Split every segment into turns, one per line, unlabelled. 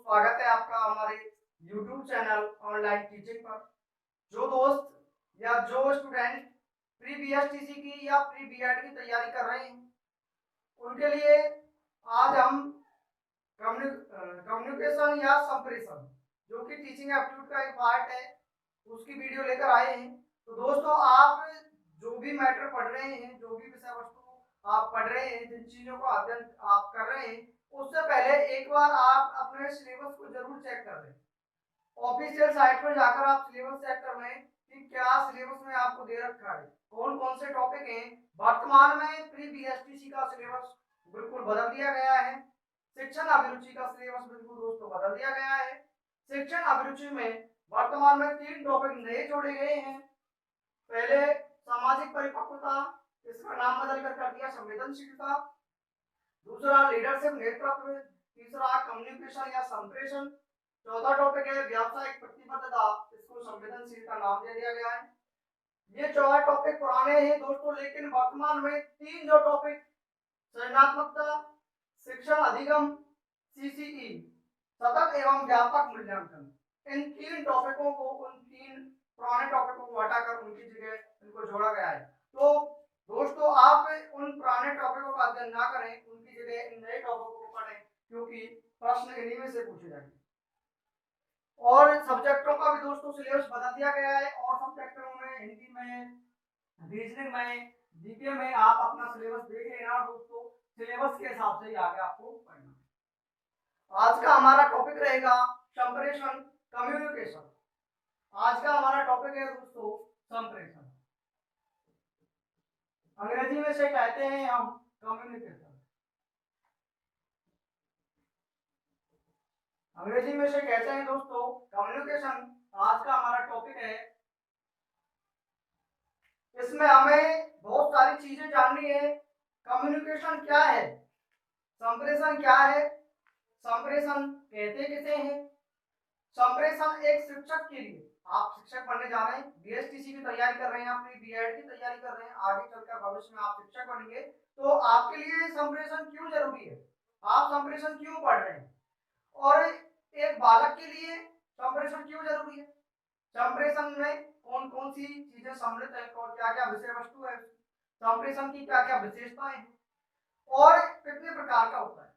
स्वागत है आपका हमारे YouTube चैनल ऑनलाइन टीचिंग पर। जो दोस्त या जो स्टूडेंट प्री बीएसटीसी की या प्री बीएड की तैयारी कर रहे हैं, उनके लिए आज हम कम्युनिकेशन या संप्रेषण, जो कि टीचिंग एप्टीट्यूड का एक पार्ट है, उसकी वीडियो लेकर आए हैं। तो दोस्तों, आप जो भी मैटर पढ़ रहे हैं, जो भी विषय वस्तु आप पढ़ रहे हैं, जिन चीजों का अध्ययन आप कर रहे हैं, उससे पहले एक बार आप अपने सिलेबस को जरूर चेक कर लें। ऑफिशियल साइट पर जाकर आप सिलेबस चेक कर लें कि क्या सिलेबस में आपको दे रखा है, कौन कौन से टॉपिक हैं। वर्तमान में प्री बीएसटीसी का सिलेबस बिल्कुल बदल दिया गया है। शिक्षण अभिरुचि का सिलेबस बिल्कुल दोस्तों बदल दिया गया है। शिक्षण अभिरुचि में वर्तमान में 3 टॉपिक नए जोड़े गए हैं। पहले सामाजिक परिपक्वता, इसका नाम बदलकर कर दिया संवेदनशीलता। दूसरा लीडरशिप नेतृत्व। तीसरा कम्युनिकेशन या संप्रेषण। चौथा टॉपिक है व्यावसायिक प्रतिबद्धता, इसको संवेदनशीलता नाम दे दिया गया है। ये 4 टॉपिक पुराने हैं दोस्तों, लेकिन वर्तमान में 3 जो टॉपिक सृजनात्मकता, शिक्षण अधिगम, सीसीई सतत एवं व्यापक मूल्यांकन, इन 3 टॉपिकों को, उन 3 पुराने टॉपिकों को हटाकर उनकी जगह इनको जोड़ा गया है। तो दोस्तों, आप उन पुराने टॉपिकों का अध्ययन ना करें, उनकी जगह इन नए टॉपिकों को पढ़ें, क्योंकि प्रश्न इन्हीं में से पूछे जाएंगे। और सब्जेक्टों का भी दोस्तों सिलेबस बदल दिया गया है, और सब्जेक्टों में हिंदी में, रीजनिंग में, जीके में आप अपना सिलेबस देख लेना दोस्तों। सिलेबस के हिसाब से ही आगे आपको पढ़ना। आज का हमारा टॉपिक रहेगा संप्रेषण, कम्युनिकेशन। आज का हमारा टॉपिक है दोस्तों संप्रेषण। अंग्रेजी में से कहते हैं हम कम्युनिकेशन। अंग्रेजी में से कहते हैं दोस्तों कम्युनिकेशन। आज का हमारा टॉपिक है। इसमें हमें बहुत सारी चीजें जाननी है। कम्युनिकेशन क्या है, संप्रेषण क्या है, संप्रेषण कहते किसे हैं। संप्रेषण एक शिक्षक के लिए, आप शिक्षक बनने जा रहे हैं, बीएसटीसी की तैयारी कर रहे हैं, अपनी बीएड की तैयारी कर रहे हैं, आगे चलकर भविष्य में आप शिक्षक बनेंगे, तो आपके लिए संप्रेषण क्यों जरूरी है, आप संप्रेषण क्यों पढ़ रहे हैं। और एक बालक के लिए संप्रेषण क्यों जरूरी है, संप्रेषण में कौन कौन सी चीजें सम्मिलित है और क्या क्या विषय वस्तु है, संप्रेषण की क्या क्या विशेषताएं हैं, और कितने प्रकार का होता है,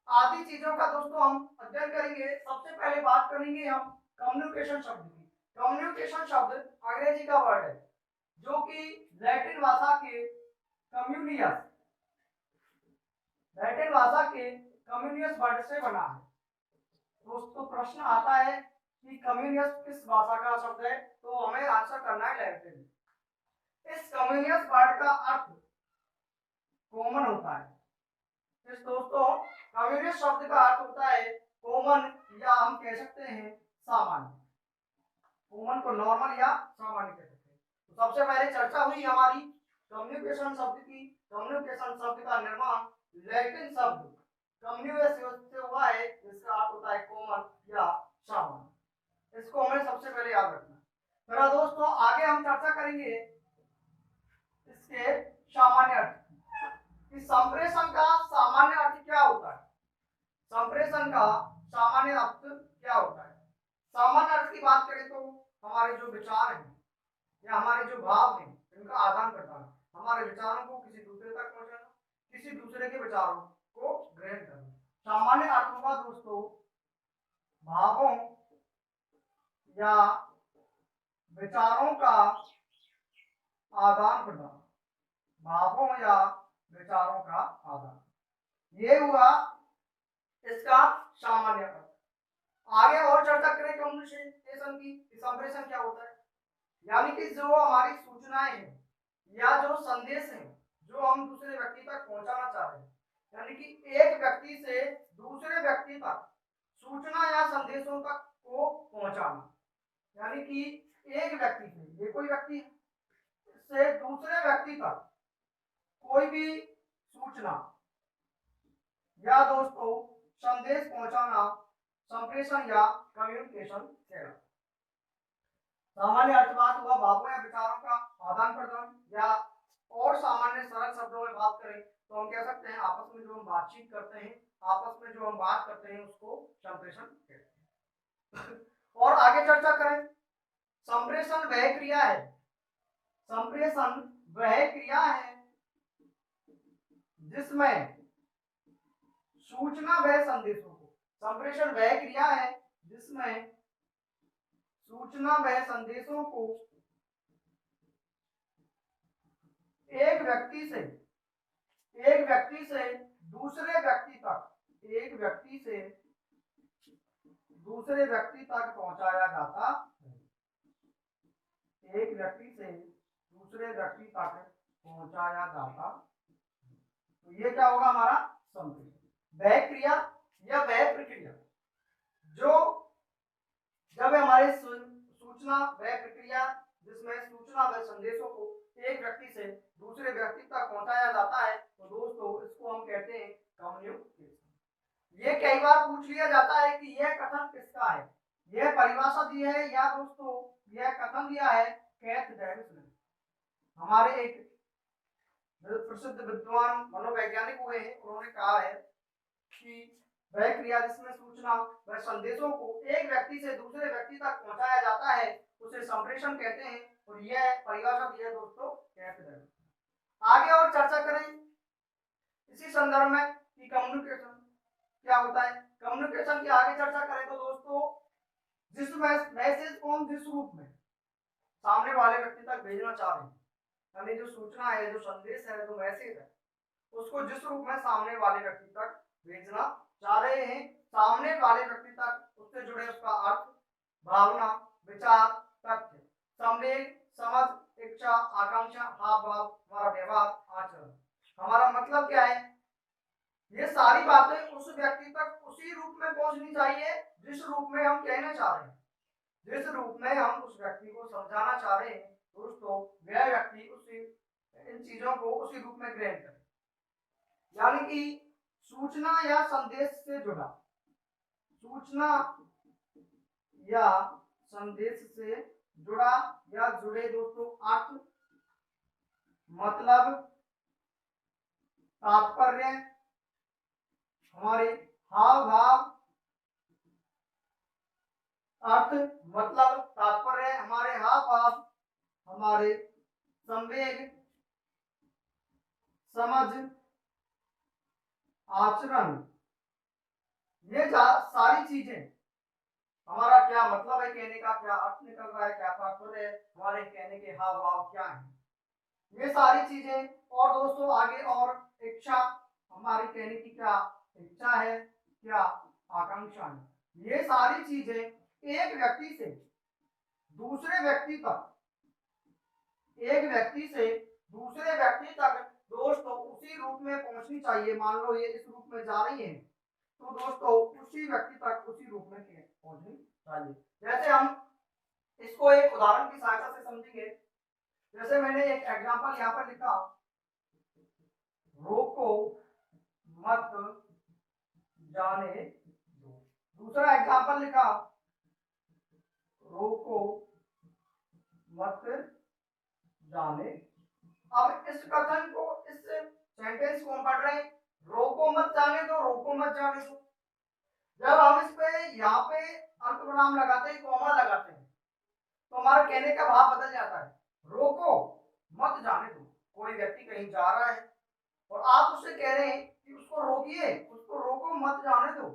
आदि चीजों का दोस्तों हम अध्ययन करेंगे। सबसे पहले बात करेंगे हम कम्युनिकेशन शब्द की। कम्युनिकेशन शब्द अंग्रेजी का वर्ड है, जो कि लैटिन भाषा के कम्युनियस, लैटिन भाषा के कम्युनियस वर्ड से बना है। दोस्तों प्रश्न आता है कि कम्युनियस किस भाषा का शब्द है, तो हमें आंसर करना है लैटिन। इस कम्युनियस वर्ड का अर्थ कॉमन होता है। इस दोस्तों कम्युनिस्ट शब्द का अर्थ होता है कॉमन, या हम कह सकते हैं सामान्य। कॉमन को नॉर्मल या सामान्य कह सकते हैं। तो सबसे पहले चर्चा हुई हमारी कम्युनिकेशन शब्द की। कम्युनिकेशन शब्द का निर्माण लैटिन शब्द कम्युनिस से हुआ है, जिसका अर्थ होता है कॉमन या सामान्य। इसको हमें सबसे पहले याद रखना। फिर दोस्तों आगे हम चर्चा करेंगे इसके सामान्य अर्थ कि संप्रेषण का सामान्य अर्थ क्या होता है। संप्रेषण का सामान्य अर्थ क्या होता है। सामान्य अर्थ की बात करें तो हमारे जो विचार हैं या हमारे जो भाव हैं, इनका आदान प्रदान, हमारे विचारों को किसी दूसरे तक पहुंचाना, किसी दूसरे के विचारों को ग्रहण करना। सामान्य अर्थ होगा दोस्तों भावों या विचारों का आदान प्रदान, भावों या विचारों का आदान, ये हुआ इसका सामान्य अर्थ। आगे और चर्चा करें कम्युनिकेशन की, संप्रेषण क्या होता है। यानी कि जो हमारी सूचनाएं हैं या जो संदेश हैं, जो हम दूसरे व्यक्ति तक पहुंचाना चाह रहे हैं, यानी कि एक व्यक्ति से दूसरे व्यक्ति तक सूचना या संदेशों तक को पहुंचाना, यानी कि एक व्यक्ति से, ये कोई व्यक्ति से दूसरे व्यक्ति तक कोई भी सूचना या दोस्तों संदेश पहुंचाना संप्रेषण या कम्युनिकेशन कहलाता है। सामान्य अर्थवाद हुआ भावों या विचारों का आदान प्रदान, या और सामान्य सरल शब्दों में बात करें तो हम कह सकते हैं आपस में जो हम बातचीत करते हैं आपस में जो हम बात करते हैं उसको संप्रेषण कहते हैं। और आगे चर्चा करें, संप्रेषण वह क्रिया है, संप्रेषण वह क्रिया है जिसमें सूचना व संदेशों को, संप्रेषण वह क्रिया है जिसमें सूचना व संदेशों को एक व्यक्ति से दूसरे व्यक्ति तक, एक व्यक्ति से दूसरे व्यक्ति तक पहुंचाया जाता है, एक व्यक्ति से दूसरे व्यक्ति तक पहुंचाया जाता। तो ये क्या होगा हमारा संप्रेषण। वह क्रिया या वह प्रक्रिया जो जब हमारे सूचना वह प्रक्रिया जिसमें सूचना व संदेशों को एक व्यक्ति से दूसरे व्यक्ति तक पहुंचाया जाता है, तो दोस्तों इसको हम कहते हैं कम्युनिकेशन। ये कई बार पूछ लिया जाता है कि यह कथन किसका है, यह परिभाषा दी है या दोस्तों यह कथन दिया है कैथ डेविस ने। हमारे एक प्रसिद्ध विद्वान मनोवैज्ञानिक हुए हैं, उन्होंने कहा है कि वह क्रिया जिसमें सूचना व संदेशों को एक व्यक्ति से दूसरे व्यक्ति तक पहुंचाया जाता है उसे संप्रेषण कहते हैं, और यह परिभाषा दी है दोस्तों कैथ डेविस। आगे और चर्चा करें इसी संदर्भ में कि कम्युनिकेशन क्या होता है। कम्युनिकेशन की आगे चर्चा करें तो दोस्तों जिस मैसेज को हम जिस रूप में सामने वाले व्यक्ति तक भेजना चाह रहे हैं, यानी जो सूचना है, जो संदेश है, जो मैसेज है, उसको जिस रूप में सामने वाले व्यक्ति तक भेजना चाह रहे हैं, सामने वाले व्यक्ति तक उससे जुड़े उसका अर्थ, भावना, विचार, तथ्य, संवेग, समझ, इच्छा, आकांक्षा, हाव भाव, हमारा व्यवहार, आचरण, हमारा मतलब क्या है, ये सारी बातें उस व्यक्ति तक उसी रूप में पहुंचनी चाहिए जिस रूप में हम कहना चाह रहे हैं, जिस रूप में हम उस व्यक्ति को समझाना चाह रहे हैं, दोस्तों वह व्यक्ति उसी इन चीजों को उसी रूप में ग्रहण करे। यानी कि सूचना या संदेश से जुड़ा, सूचना या संदेश से जुड़ा या जुड़े दोस्तों अर्थ, मतलब, तात्पर्य, हमारे हाव भाव, अर्थ, मतलब, तात्पर्य, हमारे हाव भाव, हमारे संवेग, समझ, आचरण, ये सारी चीजें, हमारा क्या मतलब है कहने का, क्या अर्थ निकल रहा है, क्या तात्पर्य है, हमारे कहने के हाव भाव क्या है, ये सारी चीजें। और दोस्तों आगे और इच्छा, हमारी कहने की क्या इच्छा है, क्या आकांक्षा है, ये सारी चीजें एक व्यक्ति से दूसरे व्यक्ति तक, एक व्यक्ति से दूसरे व्यक्ति तक दोस्तों उसी रूप में पहुंचनी चाहिए। मान लो ये इस रूप में जा रही है तो दोस्तों उसी व्यक्ति तक उसी रूप में पहुंचनी चाहिए। जैसे हम इसको एक उदाहरण की सहायता से समझेंगे, जैसे मैंने एक एग्जांपल यहाँ पर लिखा, रोको मत जाने दो। दूसरा एग्जांपल लिखा, रोको मत जाने। अब इस कथन को, इस सेंटेंस को हम पढ़ रहे हैं, रोको मत जाने दो, रोको मत जाने दो। जब हम इस पे यहाँ पे अल्पविराम लगाते हैं, कॉमा लगाते हैं, तो हमारा कहने का भाव बदल जाता है। रोको मत जाने दो, कोई व्यक्ति कहीं जा रहा है और आप उससे कह रहे हैं कि उसको रोकिए, उसको रोको मत जाने दो,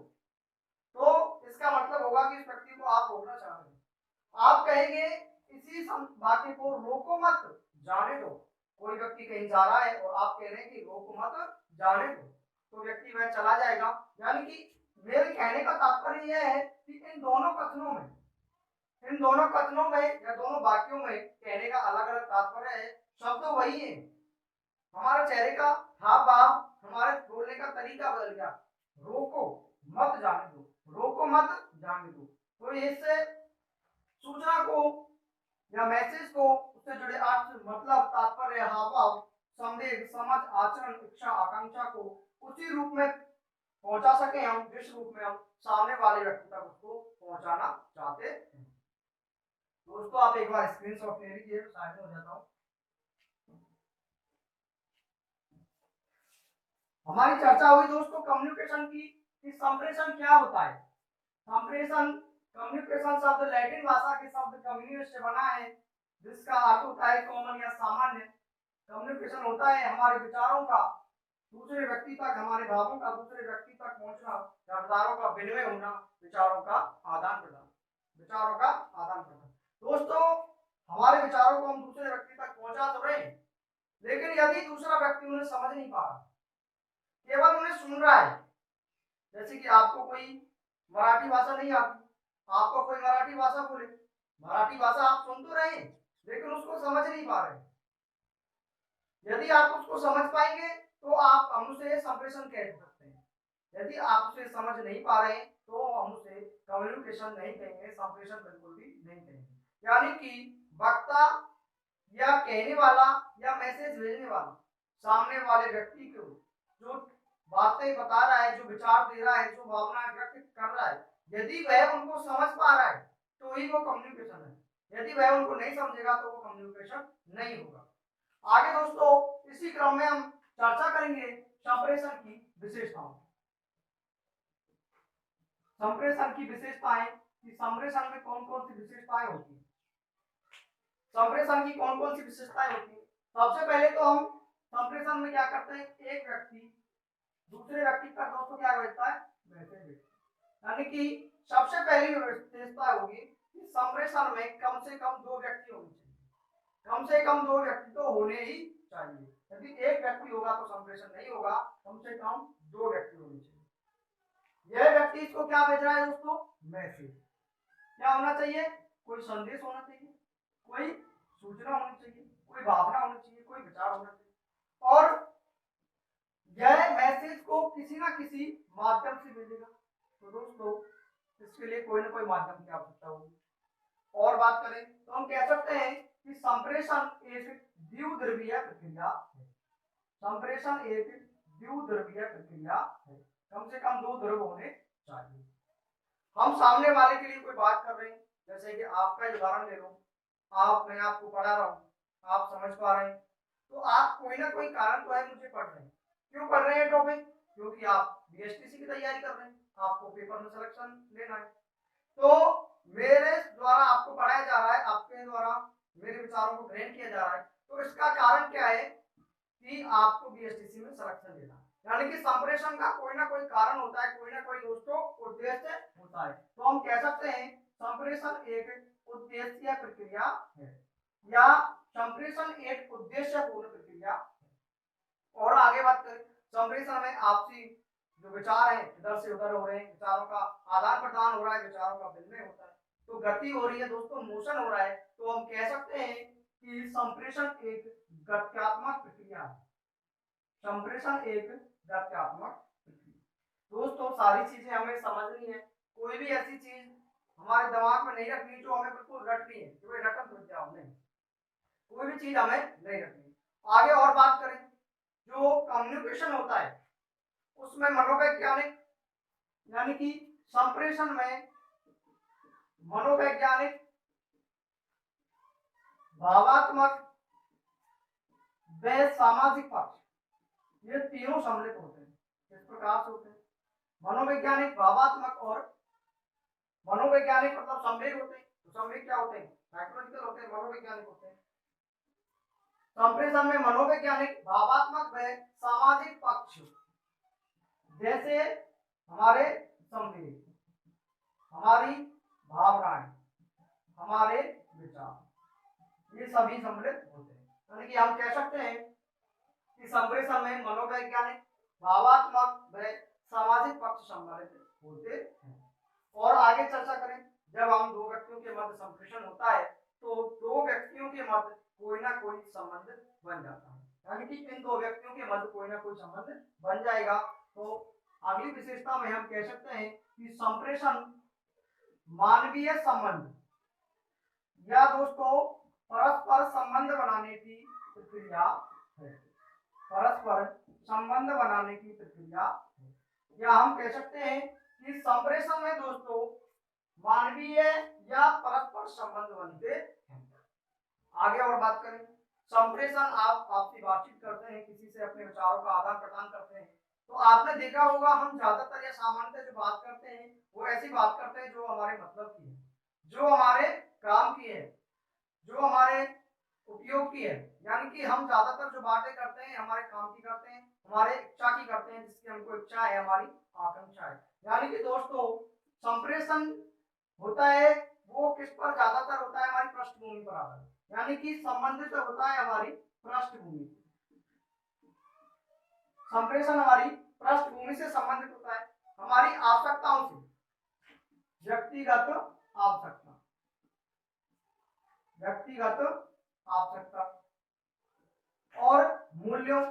तो इसका मतलब होगा कि इस व्यक्ति को आप रोकना चाह रहे हैं। आप कहेंगे इसी वाक्य को, रोको मत जाने दो, कोई व्यक्ति कहीं जा रहा है और आप कह रहे हैं कि रोको मत जाने दो, तो व्यक्ति वह चला जाएगा। यानी कि मेरे कहने का तात्पर्य यह है कि इन दोनों कथनों में या दोनों वाक्यों में कहने का अलग अलग तात्पर्य है, शब्द तो वही है, हमारे चेहरे का हाव भाव, हमारे बोलने का तरीका बदल गया। रोको मत जाने दो, रोको मत जाने दो, तो इससे सूचना को या मैसेज को, उससे जुड़े अर्थ, मतलब, तात्पर्य, हाव भाव, संवेग, समझ, आचरण, इच्छा, आकांक्षा को उसी रूप में पहुंचा सके हम जिस रूप में हम सामने वाले व्यक्ति तक उसको पहुंचाना चाहते हैं। दोस्तों आप एक बार स्क्रीनशॉट ले लीजिए, साइड में हो जाता हूं। हमारी चर्चा हुई दोस्तों कम्युनिकेशन की कि संप्रेषण क्या होता है। संप्रेषण कम्युनिकेशन शब्द लैटिन भाषा के शब्द कम्युनिस से बना है, जिसका अर्थ होता है कॉमन या सामान्य। कम्युनिकेशन होता है हमारे विचारों का दूसरे व्यक्ति तक, हमारे भावों का दूसरे व्यक्ति तक पहुंचना, विचारों का विनिमय होना, विचारों का आदान प्रदान, विचारों का आदान प्रदान। दोस्तों हमारे विचारों को हम दूसरे व्यक्ति तक पहुंचा तो रहे हैं, लेकिन यदि दूसरा व्यक्ति उन्हें समझ नहीं पा रहा, केवल उन्हें सुन रहा है, जैसे कि आपको कोई मराठी भाषा नहीं आती, आपको कोई मराठी भाषा बोले, मराठी भाषा आप सुन तो रहे हैं लेकिन उसको समझ नहीं पा रहे। यदि आप उसको समझ पाएंगे तो आप हम उसे संप्रेषण कह सकते हैं। यदि आप उसे समझ नहीं पा रहे तो हम उसे कम्युनिकेशन नहीं कहेंगे, संप्रेषण बिल्कुल भी नहीं कहेंगे। यानी कि वक्ता या कहने वाला या मैसेज भेजने वाला सामने वाले व्यक्ति को जो बातें बता रहा है, जो विचार दे रहा है, जो भावना व्यक्त कर रहा है, यदि वह उनको समझ पा रहा है तो ही वो कम्युनिकेशन है। यदि वह उनको नहीं समझेगा तो वो कम्युनिकेशन नहीं होगा। आगे दोस्तों इसी क्रम में हम चर्चा करेंगे संप्रेषण की विशेषताओं। संप्रेषण की विशेषताएं कि संप्रेषण में कौन कौन सी विशेषताएं होती हैं। संप्रेषण की कौन कौन सी विशेषताएं होती हैं। सबसे पहले तो हम संप्रेषण में क्या करते हैं, एक व्यक्ति दूसरे व्यक्ति तक दोस्तों क्या भेजता है, मैसेज भेजता है। यानी कि सबसे पहली विशेषता होगी कि संप्रेषण में कम से कम दो व्यक्ति होने चाहिए। कम से कम दो व्यक्ति तो होने ही चाहिए। यदि एक व्यक्ति होगा तो संप्रेषण नहीं होगा, कम से कम दो व्यक्ति होने चाहिए। यह व्यक्ति इसको क्या भेज रहा है दोस्तों, मैसेज। क्या होना चाहिए, कोई संदेश होना चाहिए, कोई सूचना होनी चाहिए, कोई भावना होनी चाहिए, कोई विचार होना चाहिए, और यह मैसेज को किसी ना किसी माध्यम से भेजेगा। तो दोस्तों इसके लिए कोई ना कोई माध्यम की आवश्यकता होगी। और बात करें तो हम कह सकते हैं कि संप्रेषण एक द्विध्रुवीय प्रक्रिया है। संप्रेषण एक द्विध्रुवीय प्रक्रिया है, कम से कम दो ध्रुव होने चाहिए। हम सामने वाले के लिए कोई बात कर रहे हैं, जैसे कि आपका उदाहरण ले लो, मैं आपको पढ़ा रहा हूँ, आप समझ पा रहे हैं, तो आप कोई ना कोई कारण तो है मुझे पढ़ रहे हैं। क्यों पढ़ रहे हैं टॉपिक, क्योंकि आप बीएसटीसी की तैयारी कर रहे हैं, आपको पेपर में सिलेक्शन लेना है। तो मेरे द्वारा आपको पढ़ाया जा रहा है, आपके द्वारा मेरे विचारों को ग्रहण किया जा रहा है, तो इसका कारण क्या है कि आपको बीएसटीसी में सिलेक्शन लेना है। यानी कि संप्रेषण का कोई ना कोई कारण होता है, कोई ना कोई दोस्तों उद्देश्य होता है। तो हम कह सकते हैं संप्रेषण एक उद्देश्य प्रक्रिया है, या संप्रेषण एक उद्देश्यपूर्ण प्रक्रिया है। और आगे बात करें, संप्रेषण में आपसी जो विचार है इधर से उधर हो रहे हैं, विचारों का आदान प्रदान हो रहा है, विचारों का विनिमय होता है, तो गति हो रही है दोस्तों, मोशन हो रहा है, तो हम कह सकते हैं कि संप्रेषण एक गत्यात्मक प्रक्रिया है। संप्रेषण एक गत्यात्मक प्रक्रिया। दोस्तों सारी चीजें हमें समझनी है, कोई भी ऐसी चीज हमारे दिमाग में नहीं रखनी जो हमें बिल्कुल रटनी है कि भाई रटन भूल जाओ, नहीं, कोई भी चीज हमें नहीं रखनी। आगे और बात करें, जो कम्युनिकेशन होता है उसमें मनोवैज्ञानिक, यानी कि संप्रेषण में मनोवैज्ञानिक, भावात्मक व सामाजिक पक्ष, ये तीनों सम्मिलित होते हैं। इस प्रकार से होते हैं मनोवैज्ञानिक, भावात्मक और मनोवैज्ञानिक मतलब संवेग होते हैं। तो संवेग क्या होते हैं, साइकोलॉजिकल होते हैं, मनोवैज्ञानिक होते हैं। संप्रेषण में मनोवैज्ञानिक, भावात्मक व सामाजिक पक्ष, जैसे हमारे संवेग, हमारी भावनाएं, हमारे विचार, ये सभी सम्मिलित होते हैं। यानी कि हम कह सकते हैं कि संप्रेषण में मनोवैज्ञानिक, भावात्मक व सामाजिक पक्ष सम्मिलित होते हैं। और आगे चर्चा करें, जब हम दो व्यक्तियों के मध्य संप्रेषण होता है तो दो व्यक्तियों के मध्य कोई ना कोई संबंध बन जाता है, यानी कि इन दो व्यक्तियों के मध्य कोई ना कोई संबंध बन जाएगा। तो अगली विशेषता में हम कह सकते हैं कि संप्रेषण मानवीय संबंध या दोस्तों परस्पर संबंध बनाने की प्रक्रिया है। परस्पर संबंध बनाने की प्रक्रिया है, या हम कह सकते हैं कि संप्रेषण में दोस्तों मानवीय या परस्पर संबंध बनते हैं। आगे और बात करें, संप्रेषण आप आपसी बातचीत करते हैं, किसी से अपने विचारों का आदान प्रदान करते हैं, तो आपने देखा होगा हम ज्यादातर या सामान्यतः जो बात करते हैं वो ऐसी बात करते हैं जो हमारे मतलब की है, जो हमारे काम की है, जो हमारे उपयोग की है। यानी कि हम ज्यादातर जो बातें करते हैं हमारे काम की करते हैं, हमारे इच्छा की करते हैं, जिसकी हमको इच्छा है, हमारी आकांक्षा है। यानी कि दोस्तों संप्रेषण होता है वो किस पर ज्यादातर होता है, हमारी पृष्ठभूमि पर आता है। यानी कि संबंधित होता है हमारी पृष्ठभूमि। संप्रेषण हमारी पृष्ठभूमि से संबंधित होता है, हमारी आवश्यकताओं से, व्यक्तिगत आवश्यकता, व्यक्तिगत आवश्यकता और मूल्यों,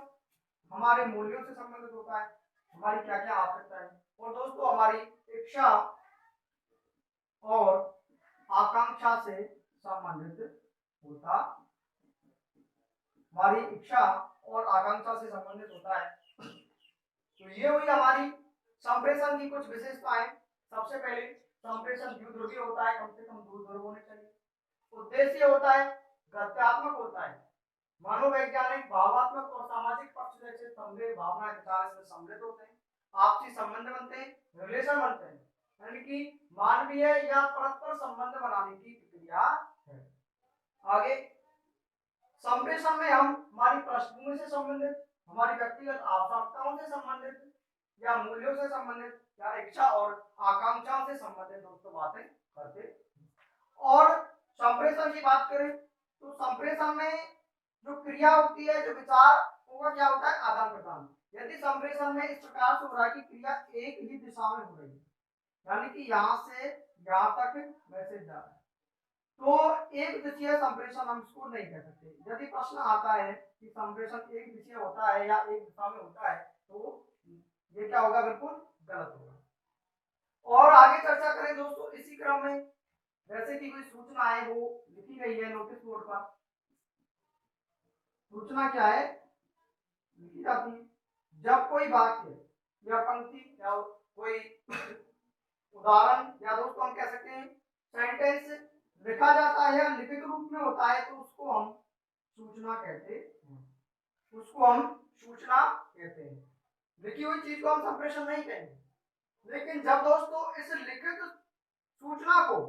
हमारे मूल्यों से संबंधित होता है, हमारी क्या क्या आवश्यकता है। और दोस्तों हमारी इच्छा और आकांक्षा से संबंधित होता, हमारी इच्छा और आकांक्षा से संबंधित होता है। तो ये हुई हमारी संप्रेषण की कुछ विशेषताएं। सबसे पहले संप्रेषण द्विध्रुवीय होता है, कम से कम 2 ध्रुव होने चाहिए। उद्देश्य होता है, गत्यात्मक होता है, मनोवैज्ञानिक, भावात्मक और सामाजिक पक्ष जैसे संवेग, भावना, विचार इसमें सम्मिलित होते हैं। आपसी संबंध बनते हैं, रिलेशन बनते हैं, यानी कि मानवीय या परस्पर संबंध बनाने की प्रक्रिया है। आगे संप्रेषण में हम हमारी पृष्ठभूमि से संबंधित, हमारी व्यक्तिगत आवश्यकताओं से संबंधित या मूल्यों से संबंधित या इच्छा और आकांक्षाओं से संबंधित दोस्तों बातें करते। और संप्रेषण की बात करें तो संप्रेषण में जो क्रिया होती है, जो विचार होगा, क्या होता है, आदान प्रदान। यदि संप्रेषण में इस प्रकार से हो रहा है कि क्रिया एक ही दिशा में हो रही है, यानी कि यहां से यहां तक मैसेज जा रहा है, तो एक दिशीय संप्रेषण हम इसको नहीं कह सकते। यदि प्रश्न आता है कि संप्रेषण एक दिशीय होता है या एक दिशा में होता है, तो ये क्या होगा, बिल्कुल गलत होगा। और आगे चर्चा करें दोस्तों इसी क्रम में, जैसे कि कोई सूचना है वो लिखी गई है नोटिस बोर्ड पर। सूचना क्या है, लिखी जाती है। जब कोई वाक्य या पंक्ति या कोई उदाहरण या दोस्तों हम कह सकते हैं सेंटेंस लिखा जाता है या लिखित रूप में होता है, तो उसको हम सूचना कहते हैं, उसको हम सूचना कहते हैं। लिखी हुई चीज को हम संप्रेषण नहीं कहेंगे। लेकिन जब दोस्तों इस लिखित सूचना को,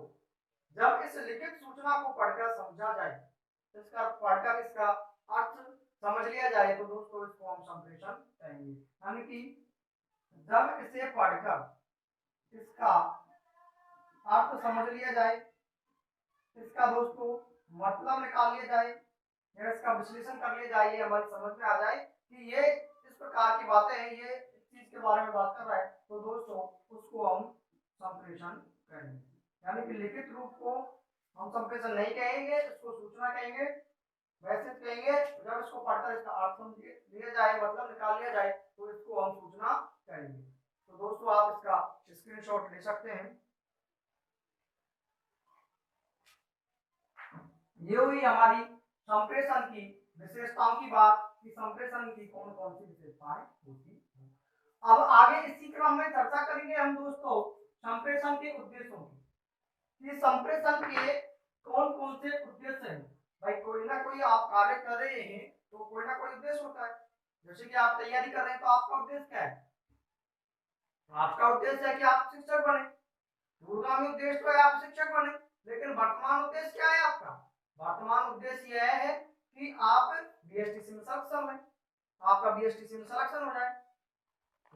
जब इस लिखित सूचना को पढ़कर समझा जाए, इसका पढ़कर इसका अर्थ समझ लिया जाए, तो दोस्तों इसको हम संप्रेषण कहेंगे। यानी कि जब इसे पढ़कर इसका अर्थ समझ लिया जाए, इसका दोस्तों मतलब निकाल लिया जाए या इसका विश्लेषण कर लिया जाए, ये हमारी समझ में आ जाए कि ये इस प्रकार की बातें हैं, ये इस चीज के बारे में बात कर रहा है, तो दोस्तों उसको हम संप्रेषण कहेंगे। यानी कि लिखित रूप को हम संप्रेषण नहीं कहेंगे, इसको सूचना कहेंगे, मैसेज कहेंगे। जब इसको पढ़कर इसका अर्थ समझ लिया जाए, मतलब निकाल लिया जाए, तो इसको हम सूचना कहेंगे। तो दोस्तों आप इसका स्क्रीनशॉट ले सकते हैं। ये हुई हमारी संप्रेषण की विशेषताओं की बात कि संप्रेषण की कौन कौन सी विशेषताएं होती हैं। अब आगे इसी क्रम में चर्चा करेंगे हम दोस्तों संप्रेषण के उद्देश्यों की, कि संप्रेषण के कौन कौन से उद्देश्य हैं। भाई कोई ना कोई आप कार्य कर रहे हैं तो कोई ना कोई उद्देश्य होता है। जैसे कि आप तैयारी कर रहे हैं तो आपका उद्देश्य क्या है, आपका उद्देश्य है कि आप शिक्षक बने, दूरगामी उद्देश्य तो है आप शिक्षक बने। लेकिन वर्तमान उद्देश्य क्या है आपका, वर्तमान उद्देश्य यह है कि आप बीएसटीसी में सक्षम है, आपका बीएसटीसी में सिलेक्शन हो जाए,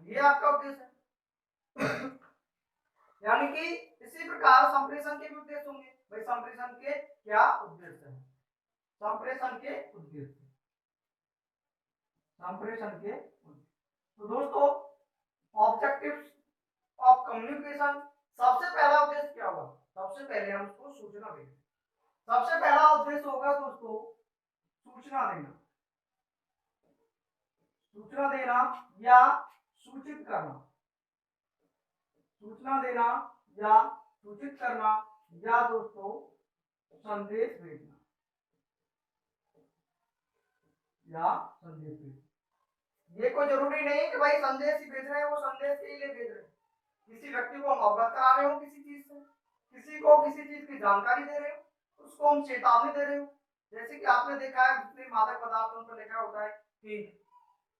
ये आपका उद्देश्य है। यानी कि इसी प्रकार संप्रेषण के भी उद्देश्य होंगे। भाई संप्रेषण के क्या उद्देश्य है, संप्रेषण के उद्देश्य, संप्रेषण के तो दोस्तों ऑब्जेक्टिव्स ऑफ कम्युनिकेशन, सबसे पहला उद्देश्य क्या होगा, सबसे पहले हम उसको सूचना देंगे। सबसे पहला उद्देश्य होगा दोस्तों सूचना देना, सूचना देना या सूचित करना, सूचना देना या सूचित करना या दोस्तों संदेश भेजना या संदेश भेजना। ये कोई जरूरी नहीं है कि भाई संदेश ही भेज रहे हैं, वो संदेश के लिए भेज रहे हैं। किसी व्यक्ति को हम अवगत करा रहे हो किसी चीज से, किसी को किसी चीज की जानकारी दे रहे हो, उसको हम चेतावनी दे रहे हो। जैसे कि आपने देखा है जितने मादक पदार्थों पर लिखा होता है कि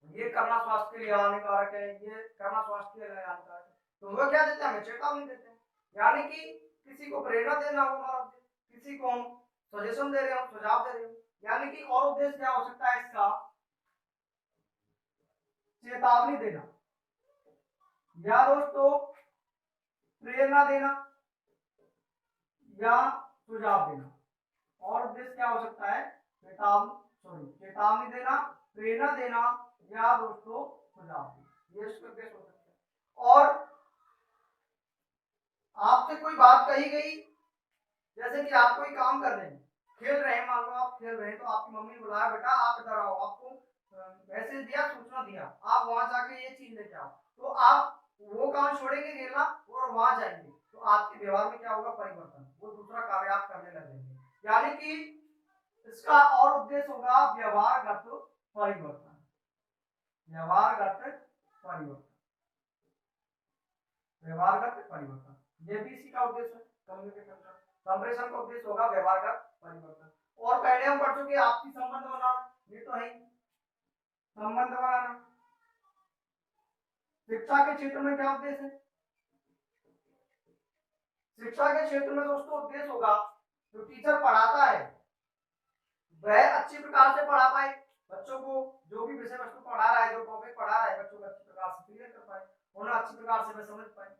ये करना स्वास्थ्य के लिए हानिकारक है, ये करना स्वास्थ्य के लिए हानिकारक है, तो वो क्या देते हैं, हमें चेतावनी देते हैं। यानी कि किसी को प्रेरणा देना हो हमारा उद्देश्य, किसी को हम सजेशन दे रहे हो, सुझाव दे रहे हो, यानी कि और उद्देश्य क्या हो सकता है इसका, चेतावनी देना या दोस्तों प्रेरणा देना या सुझाव देना। और उद्देश्य क्या हो सकता है, चेतावनी देना, प्रेरणा देना या दोस्तों सुझाव देना, ये इसके उद्देश्य हो सकते हैं। और आपसे कोई बात कही गई, जैसे कि आप कोई काम कर रहे हैं, खेल रहे हैं, मान लो आप खेल रहे हैं, तो आपकी मम्मी ने बुलाया, बेटा आप इधर आओ, आपको मैसेज दिया, सूचना दिया, आप वहां जाके ये चीज लेके आओ, तो आप वो काम छोड़ेंगे खेलना और वहां जाएंगे, तो आपके व्यवहार में क्या होगा, परिवर्तन, वो दूसरा कार्य आप करने लगेंगे। यानी कि इसका और उद्देश्य होगा व्यवहारगत परिवर्तन, व्यवहारगत परिवर्तन, व्यवहारगत परिवर्तन, ये भी इसी का उद्देश्य है, कम्युनिकेशन का। संप्रेषण का उद्देश्य होगा व्यवहारगत परिवर्तन। और पहले हम पढ़ चुके आपसी संबंध बनाना, ये तो है संबंध बनाना। शिक्षा के क्षेत्र में क्या उद्देश्य है, शिक्षा के क्षेत्र में दोस्तों उद्देश्य होगा जो टीचर पढ़ाता है वह अच्छी प्रकार से पढ़ा पाए बच्चों को, जो भी विषय वस्तु पढ़ा रहा है, जो टॉपिक पढ़ा रहा है, बच्चों को अच्छी प्रकार से क्लियर कर पाए, उन्हें अच्छी प्रकार से वह समझ पाए,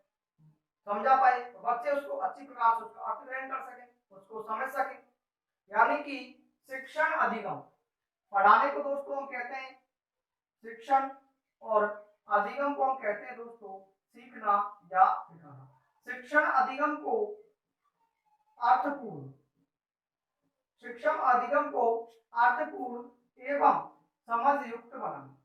समझा पाए, तो बच्चे उसको अच्छी प्रकार से उसका अर्थ ग्रहण कर सके, उसको समझ सके। यानी कि शिक्षण अधिगम, पढ़ाने को दोस्तों हम कहते हैं शिक्षण, और अधिगम को हम कहते हैं दोस्तों सीखना या सिखाना। शिक्षण अधिगम को अर्थपूर्ण, शिक्षण अधिगम को अर्थपूर्ण एवं समझ युक्त बनाना,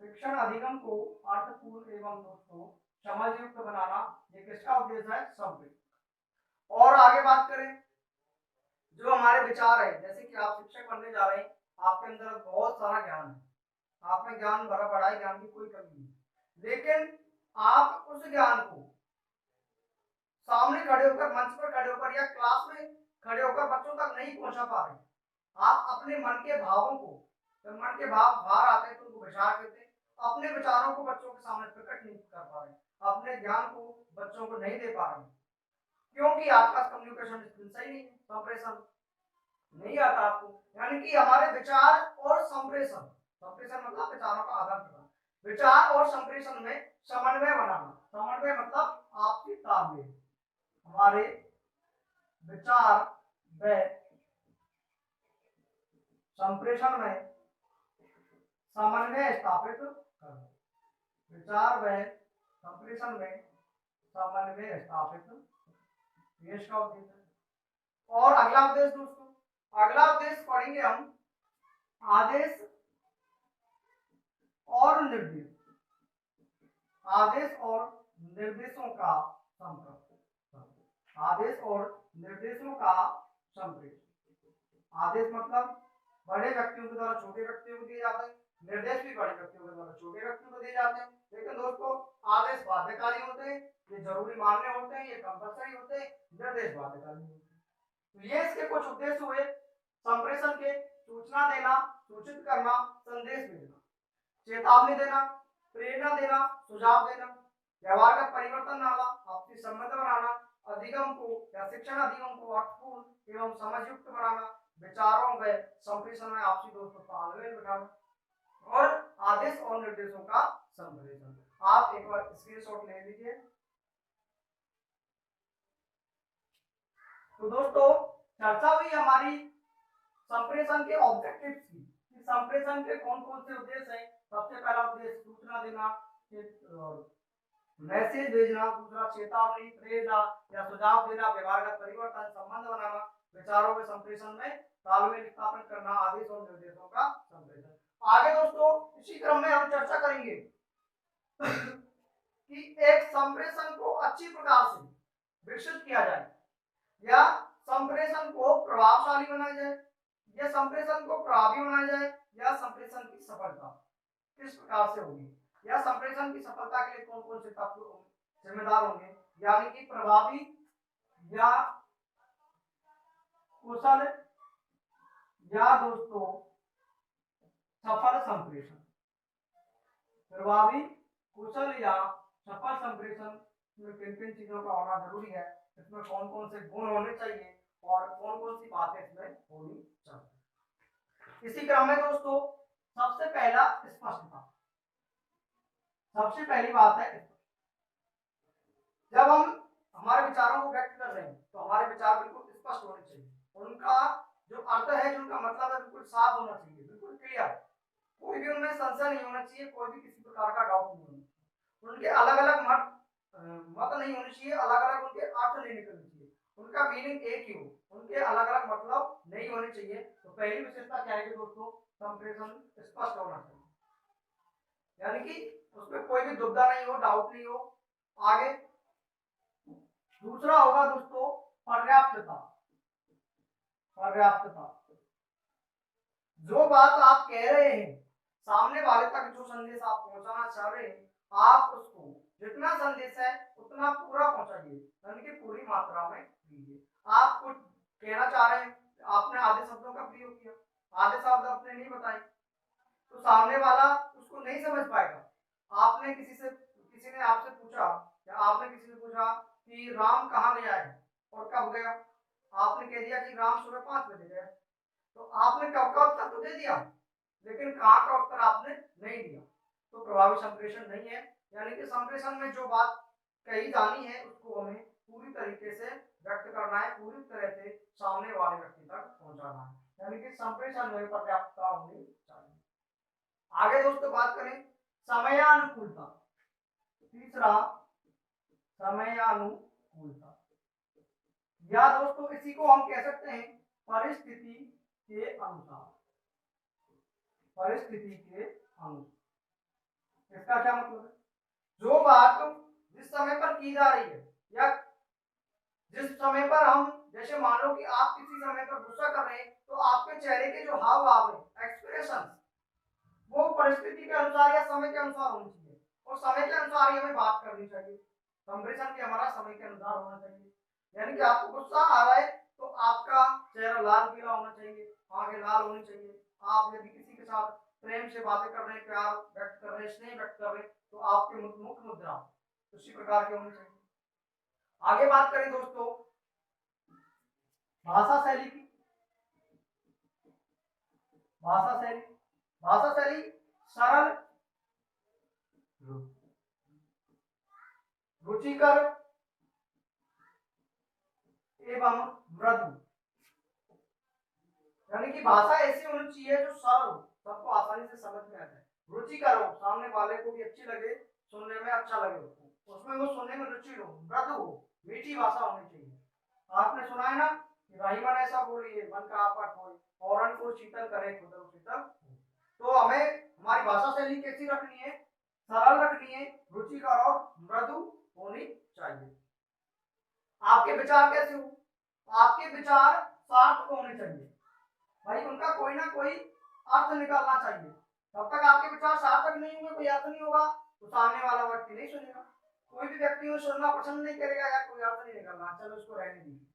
शिक्षण अधिगम को अर्थपूर्ण एवं दोस्तों समझ युक्त बनाना, ये किसका उद्देश्य है, संप्रेषण। और आगे बात करें, जो हमारे विचार है, जैसे कि आप शिक्षक बनने जा रहे हैं, आपके अंदर बहुत सारा ज्ञान है, आप में ज्ञान भरा पड़ा है, ज्ञान की कोई कमी नहीं, लेकिन आप उस ज्ञान को सामने खड़े होकर, मंच पर खड़े होकर या क्लास में खड़े होकर बच्चों तक नहीं पहुंचा पा रहे। आप अपने मन के भावों को, जब मन के भाव बाहर आते हैं तो उनको विचार कहते हैं, अपने विचारों को बच्चों के सामने प्रकट नहीं कर पा रहे, अपने ज्ञान को बच्चों को नहीं दे पा रहे, क्योंकि आपका कम्युनिकेशन स्किल सही नहीं है, संप्रेषण नहीं आता आपको। यानी कि हमारे विचार और संप्रेषण, संप्रेषण मतलब विचारों का आदान प्रदान, विचार और संप्रेषण में समन्वय बनाना, समन्वय मतलब आपसी तालमेल, हमारे विचार व संप्रेषण में समन्वय स्थापित करना, विचार व संप्रेषण में समन्वय स्थापित, ये इसका उद्देश्य है। और अगला उद्देश्य दोस्तों, अगला उद्देश्य पढ़ेंगे हम आदेश और निर्देश, आदेश और निर्देशों का संपर्क, आदेश और निर्देशों का संप्रेषण। आदेश मतलब बड़े व्यक्तियों के द्वारा छोटे व्यक्तियों को दिए जाते हैं, निर्देश भी बड़े व्यक्तियों के द्वारा छोटे व्यक्तियों को दिए जाते हैं, लेकिन दोस्तों आदेश बाध्यकारी होते हैं, ये जरूरी मानने होते हैं, ये कंपलसरी होते हैं, निर्देश बाध्यकारी होते हैं। तो ये इसके कुछ उद्देश्य हुए संप्रेषण के, सूचना देना, सूचित करना, संदेश भेजना, चेतावनी देना, प्रेरणा देना, सुझाव देना, व्यवहार का परिवर्तन लाना, आपसी संबंध बनाना, अधिगम को या शिक्षण अधिगम को अर्थपूर्ण एवं समझयुक्त बनाना, विचारों व संप्रेषण में आपसी दोस्तों तालमेल बिठाना, और आदेश और निर्देशों का संप्रेषण। आप एक बार स्क्रीनशॉट ले लीजिए। तो दोस्तों चर्चा हुई हमारी संप्रेषण के ऑब्जेक्टिव्स की, संप्रेषण के कौन कौन से उद्देश्य हैं। सबसे पहला उद्देश्य सूचना देना, मैसेज भेजना, दूसरा चेतावनी, प्रेरणा या सुझाव देना, व्यवहार का परिवर्तन, संबंध बनाना, विचारों के संप्रेषण में तालमेल स्थापित करना, आदेश और निर्देशों का संप्रेषण। आगे दोस्तों इसी क्रम में हम चर्चा करेंगे कि एक संप्रेषण को अच्छी प्रकार से विकसित किया जाए या संप्रेषण को प्रभावशाली बनाया जाए, या संप्रेषण को प्रभावी बनाया जाए, या संप्रेषण की सफलता किस प्रकार से होगी, या संप्रेषण की सफलता के लिए कौन कौन से तत्व जिम्मेदार होंगे, यानी कि प्रभावी या कुशल या दोस्तों सफल संप्रेषण, प्रभावी, कुशल या सफल संप्रेषण में किन किन चीजों का होना जरूरी है, इसमें कौन कौन से गुण होने चाहिए और कौन कौन सी बातें इसमें होनी चाहिए। इसी क्रम में दोस्तों सबसे पहला स्पष्टता। सबसे पहली बात है जब हम हमारे विचारों को व्यक्त कर रहे हैं तो हमारे विचार बिल्कुल स्पष्ट होने चाहिए, उनका जो अर्थ है, जो उनका मतलब है, बिल्कुल साफ होना चाहिए, बिल्कुल क्लियर। कोई भी उनमें संशय नहीं होना चाहिए, कोई भी किसी प्रकार का डाउट नहीं होना चाहिए। उनके अलग अलग मत नहीं होने चाहिए, अलग अलग उनके अर्थ नहीं निकलने चाहिए, उनका मीनिंग एक ही हो, उनके अलग अलग मतलब नहीं होने चाहिए। तो पहली विशेषता क्या है कि दोस्तों संप्रेषण स्पष्ट होना चाहिए, यानी कि उसमें कोई भी दुविधा नहीं हो, डाउट नहीं हो। आगे दूसरा होगा दोस्तों पर्याप्तता। पर्याप्तता, जो बात आप कह रहे हैं, सामने वाले तक जो संदेश आप पहुंचाना चाह रहे हैं, आप उसको जितना संदेश है उतना पूरा पहुंचाइए, यानी कि पूरी मात्रा में दीजिए। आप कुछ कहना चाह रहे हैं, आपने आधे शब्दों का प्रयोग किया, आधे शब्द आपने नहीं बताए, तो सामने वाला उसको नहीं समझ पाएगा। आपने किसी ने आपसे पूछा या आपने किसी से पूछा कि राम कहाँ गया है और कब गया, आपने कह दिया कि राम सुबह 5 बजे गया, तो आपने कब का उत्तर तो दे दिया, लेकिन कहाँ का उत्तर आपने नहीं दिया, तो प्रभावी संप्रेषण नहीं है। यानी कि संप्रेषण में जो बात कही जानी है उसको हमें पूरी तरीके से व्यक्त करना है, पूरी तरह से सामने वाले व्यक्ति तक पहुंचाना है, यानी कि संप्रेषण में पर्याप्तता होनी चाहिए। आगे दोस्तों बात करें समयानुकूलता। तीसरा समयानुकूलता, या दोस्तों इसी को हम कह सकते हैं परिस्थिति के अनुसार। परिस्थिति के अनुसार इसका क्या मतलब है, जो बात जिस समय पर की जा रही है या जिस समय पर हम, जैसे मान लो कि आप किसी समय पर गुस्सा कर रहे हैं, तो आपके चेहरे के जो हाव भाव है, एक्सप्रेशन, वो परिस्थिति के अनुसार या समय के अनुसार होनी चाहिए, और समय के अनुसार ही हमें बात करनी चाहिए। संप्रेषण भी हमारा समय के अनुसार होना चाहिए, यानी कि आपको गुस्सा आ रहा है तो आपका चेहरा लाल पीला होना चाहिए, आंखें लाल होनी चाहिए। आप यदि किसी के साथ प्रेम से बातें कर रहे हैं, प्यार व्यक्त कर रहे हैं, स्नेह व्यक्त कर रहे हैं, तो आपके मुख मुद्रा उसी प्रकार की होनी चाहिए। आगे बात करें दोस्तों भाषा शैली की। भाषा शैली, भाषा शैली सरल, रुचिकर एवं मृदु, यानी कि भाषा ऐसी होनी चाहिए जो सरल हो, सबको आसानी से समझ में आ जाए, रुचिकर हो, सामने वाले को भी अच्छी लगे, सुनने में अच्छा लगे, उसको उसमें वो सुनने में रुचि हो, मृदु हो, मीठी भाषा होनी चाहिए। आपने सुना है ना कि भाई मन ऐसा बोलिए मन का आपा खोए, औरन को शीतल करे खुद शीतल। तो हमें हमारी भाषा शैली कैसी रखनी है, सरल रखनी है, रुचिकर और मृदु होनी चाहिए। आपके विचार कैसे हो, आपके विचार सार्थक होने चाहिए, भाई उनका कोई ना कोई अर्थ निकालना चाहिए। तब तक आपके विचार सार्थक नहीं होंगे, कोई अर्थ नहीं होगा, तो सामने वाला व्यक्ति नहीं सुनेगा। कोई भी व्यक्ति सुनना पसंद नहीं करेगा, यार कोई अर्थ नहीं निकलना, चलो उसको रहने दीजिए।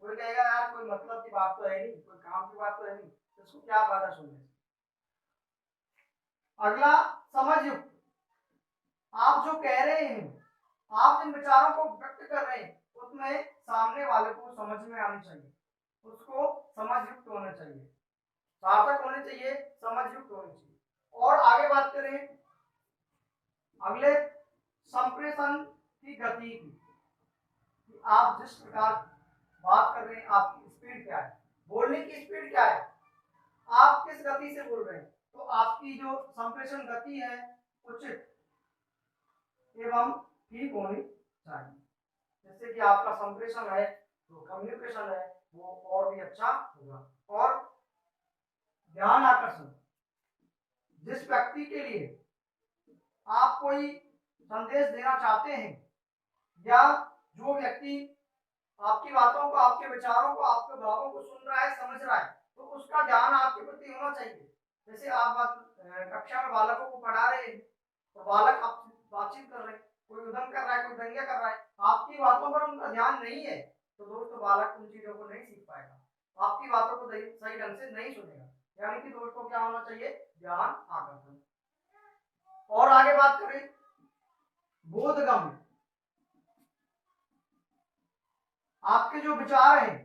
कोई कहेगा यार कोई मतलब की बात तो है नहीं, कोई काम की बात तो है नहीं, तो उसको क्या फायदा सुनने से। अगला समझ युक्त, आप जो कह रहे हैं, आप जिन विचारों को व्यक्त कर रहे हैं, उसमें सामने वाले को समझ में आनी चाहिए, उसको समझ युक्त होना चाहिए, सार्थक होने चाहिए, समझ युक्त होनी चाहिए। और आगे बात करें अगले संप्रेषण की गति की, आप जिस प्रकार बात कर रहे हैं, आपकी स्पीड क्या है, बोलने की स्पीड क्या है, आप किस गति से बोल रहे हैं, तो आपकी जो संप्रेषण गति है उचित एवं ठीक होनी चाहिए, जिससे कि आपका संप्रेषण है, जो कम्युनिकेशन है, वो और भी अच्छा होगा। और ध्यान आकर्षण, जिस व्यक्ति के लिए आप कोई संदेश देना चाहते हैं या जो व्यक्ति आपकी बातों को, आपके विचारों को, आपके भावों को सुन रहा है, समझ रहा है, तो उसका ध्यान आपके प्रति होना चाहिए। जैसे आप कक्षा में बालकों को पढ़ा रहे हैं, तो बालक आपसे बातचीत कर रहे हैं, कोई उधम कर रहा है, कोई दंगे कर रहा है, आपकी बातों पर उनका ध्यान नहीं है, तो दोस्तों बालक उन चीजों को नहीं सीख पाएगा, आपकी बातों को सही ढंग से नहीं सुनेगा। यानी कि दोस्तों क्या होना चाहिए, ध्यान आकर्षण। और आगे बात करें बोधगम्य, आपके जो विचार हैं,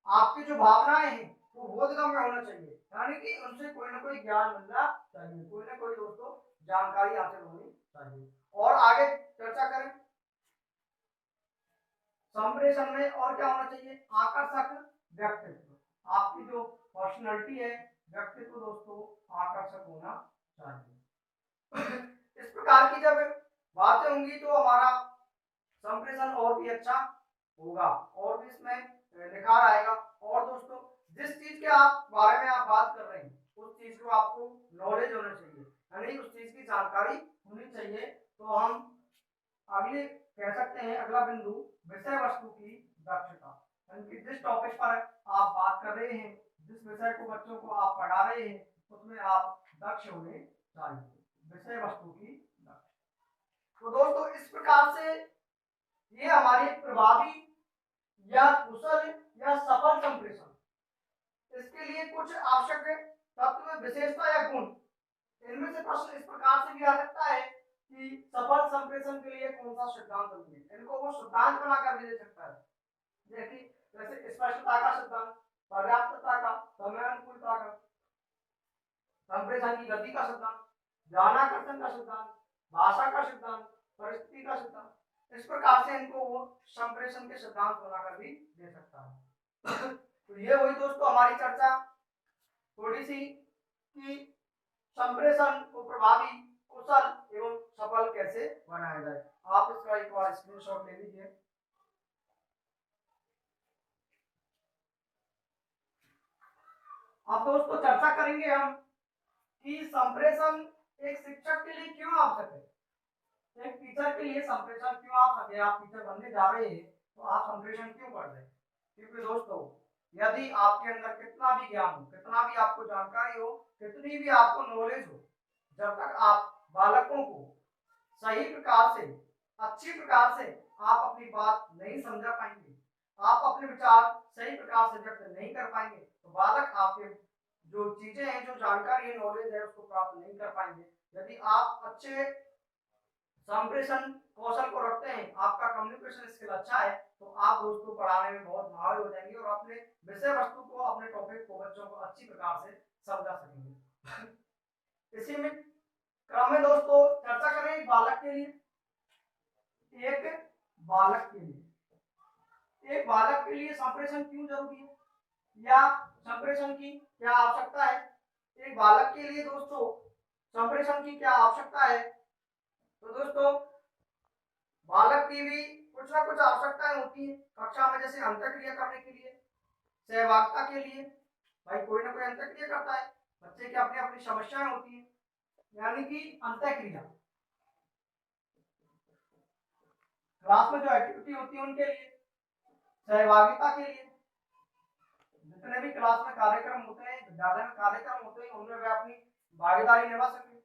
आपकी जो भावनाएं हैं वो बोधगम्य होना चाहिए, यानी कि उनसे कोई ना कोई ज्ञान मिलना चाहिए, कोई ना कोई दोस्तों जानकारी हासिल होनी चाहिए। और आगे चर्चा करें संप्रेषण में और क्या होना चाहिए, आकर्षक व्यक्तित्व, आपकी जो पर्सनालिटी है, व्यक्तित्व दोस्तों आकर्षक होना चाहिए। इस प्रकार की जब बातें होंगी तो हमारा संप्रेषण और भी अच्छा होगा और भी इसमें निखार आएगा। और दोस्तों जिस चीज के आप बारे में आप बात कर रहे हैं उस चीज को आपको नॉलेज होना चाहिए, यानी उस चीज की जानकारी होनी चाहिए। तो हम अगले कह सकते हैं अगला बिंदु विषय वस्तु की दक्षता, यानी कि जिस टॉपिक पर आप बात कर रहे हैं, जिस विषय को बच्चों को आप पढ़ा रहे हैं उसमें आप दक्ष होने चाहिए, विषय वस्तु की दक्षता। तो दोस्तों इस प्रकार से ये हमारी प्रभावी या कुशल या सफल संप्रेषण, इसके लिए कुछ आवश्यक तत्व विशेषता या गुण, इनमें से प्रश्न इस प्रकार से भी आ सकता है कि सफल संप्रेषण के लिए कौन सा सिद्धांत है, इनको वो सिद्धांत बनाकर भी दे सकता है, जैसे स्पष्टता का सिद्धांत, पर्याप्तता का, समयानुकूलता का, संप्रेषण की गति का सिद्धांत, ध्यानाकर्षण का सिद्धांत, भाषा का सिद्धांत, परिस्थिति का सिद्धांत, इस प्रकार से इनको वो संप्रेषण के सिद्धांत बनाकर भी दे सकता है। तो ये हुई दोस्तों हमारी चर्चा थोड़ी सी कि संप्रेषण को प्रभावी, कुशल एवं सफल कैसे बनाया जाए। आप इसका एक बार स्क्रीनशॉट ले लीजिए। अब दोस्तों चर्चा करेंगे हम कि संप्रेषण एक शिक्षक के लिए क्यों आवश्यक है, एक टीचर के लिए संप्रेषण क्यों आवश्यक है। आप टीचर बनने जा रहे हैं तो आप संप्रेषण क्यों कर रहे हैं, क्योंकि दोस्तों यदि आपके अंदर कितना भी ज्ञान हो, कितना भी आपको जानकारी हो, कितनी भी आपको नॉलेज हो, जब तक आप बालकों को सही प्रकार से, अच्छी प्रकार से आप अपनी बात नहीं समझा पाएंगे, आप अपने विचार सही प्रकार से व्यक्त नहीं कर पाएंगे, तो बालक आपके जो चीजें हैं, जो जानकारी है, नॉलेज है, उसको प्राप्त नहीं कर पाएंगे। यदि आप अच्छे संप्रेषण कौशल को रखते हैं, आपका कम्युनिकेशन स्किल अच्छा है, तो आप दोस्तों पढ़ाने में बहुत माहिर हो जाएंगे और अपने विषय वस्तु को, अपने टॉपिक को बच्चों को अच्छी प्रकार से समझा सकेंगे। इसी में क्रम में दोस्तों चर्चा करें एक बालक के लिए, एक बालक के लिए, एक बालक के लिए संप्रेषण क्यों जरूरी है या संप्रेषण की क्या आवश्यकता है, एक बालक के लिए दोस्तों संप्रेषण की क्या आवश्यकता है। तो दोस्तों बालक की भी कुछ ना कुछ आवश्यकताएं होती है कक्षा में, जैसे अंतःक्रिया करने के लिए, सहभागिता के लिए, भाई कोई ना कोई अंतःक्रिया करता है, बच्चे की अपनी अपनी समस्याएं होती है, यानी कि अंतःक्रिया, क्लास में जो एक्टिविटी होती है उनके लिए, सहभागिता के लिए, जितने भी क्लास में कार्यक्रम होते हैं, विद्यालय में कार्यक्रम होते हैं, उनमें वे अपनी भागीदारी निभा सके,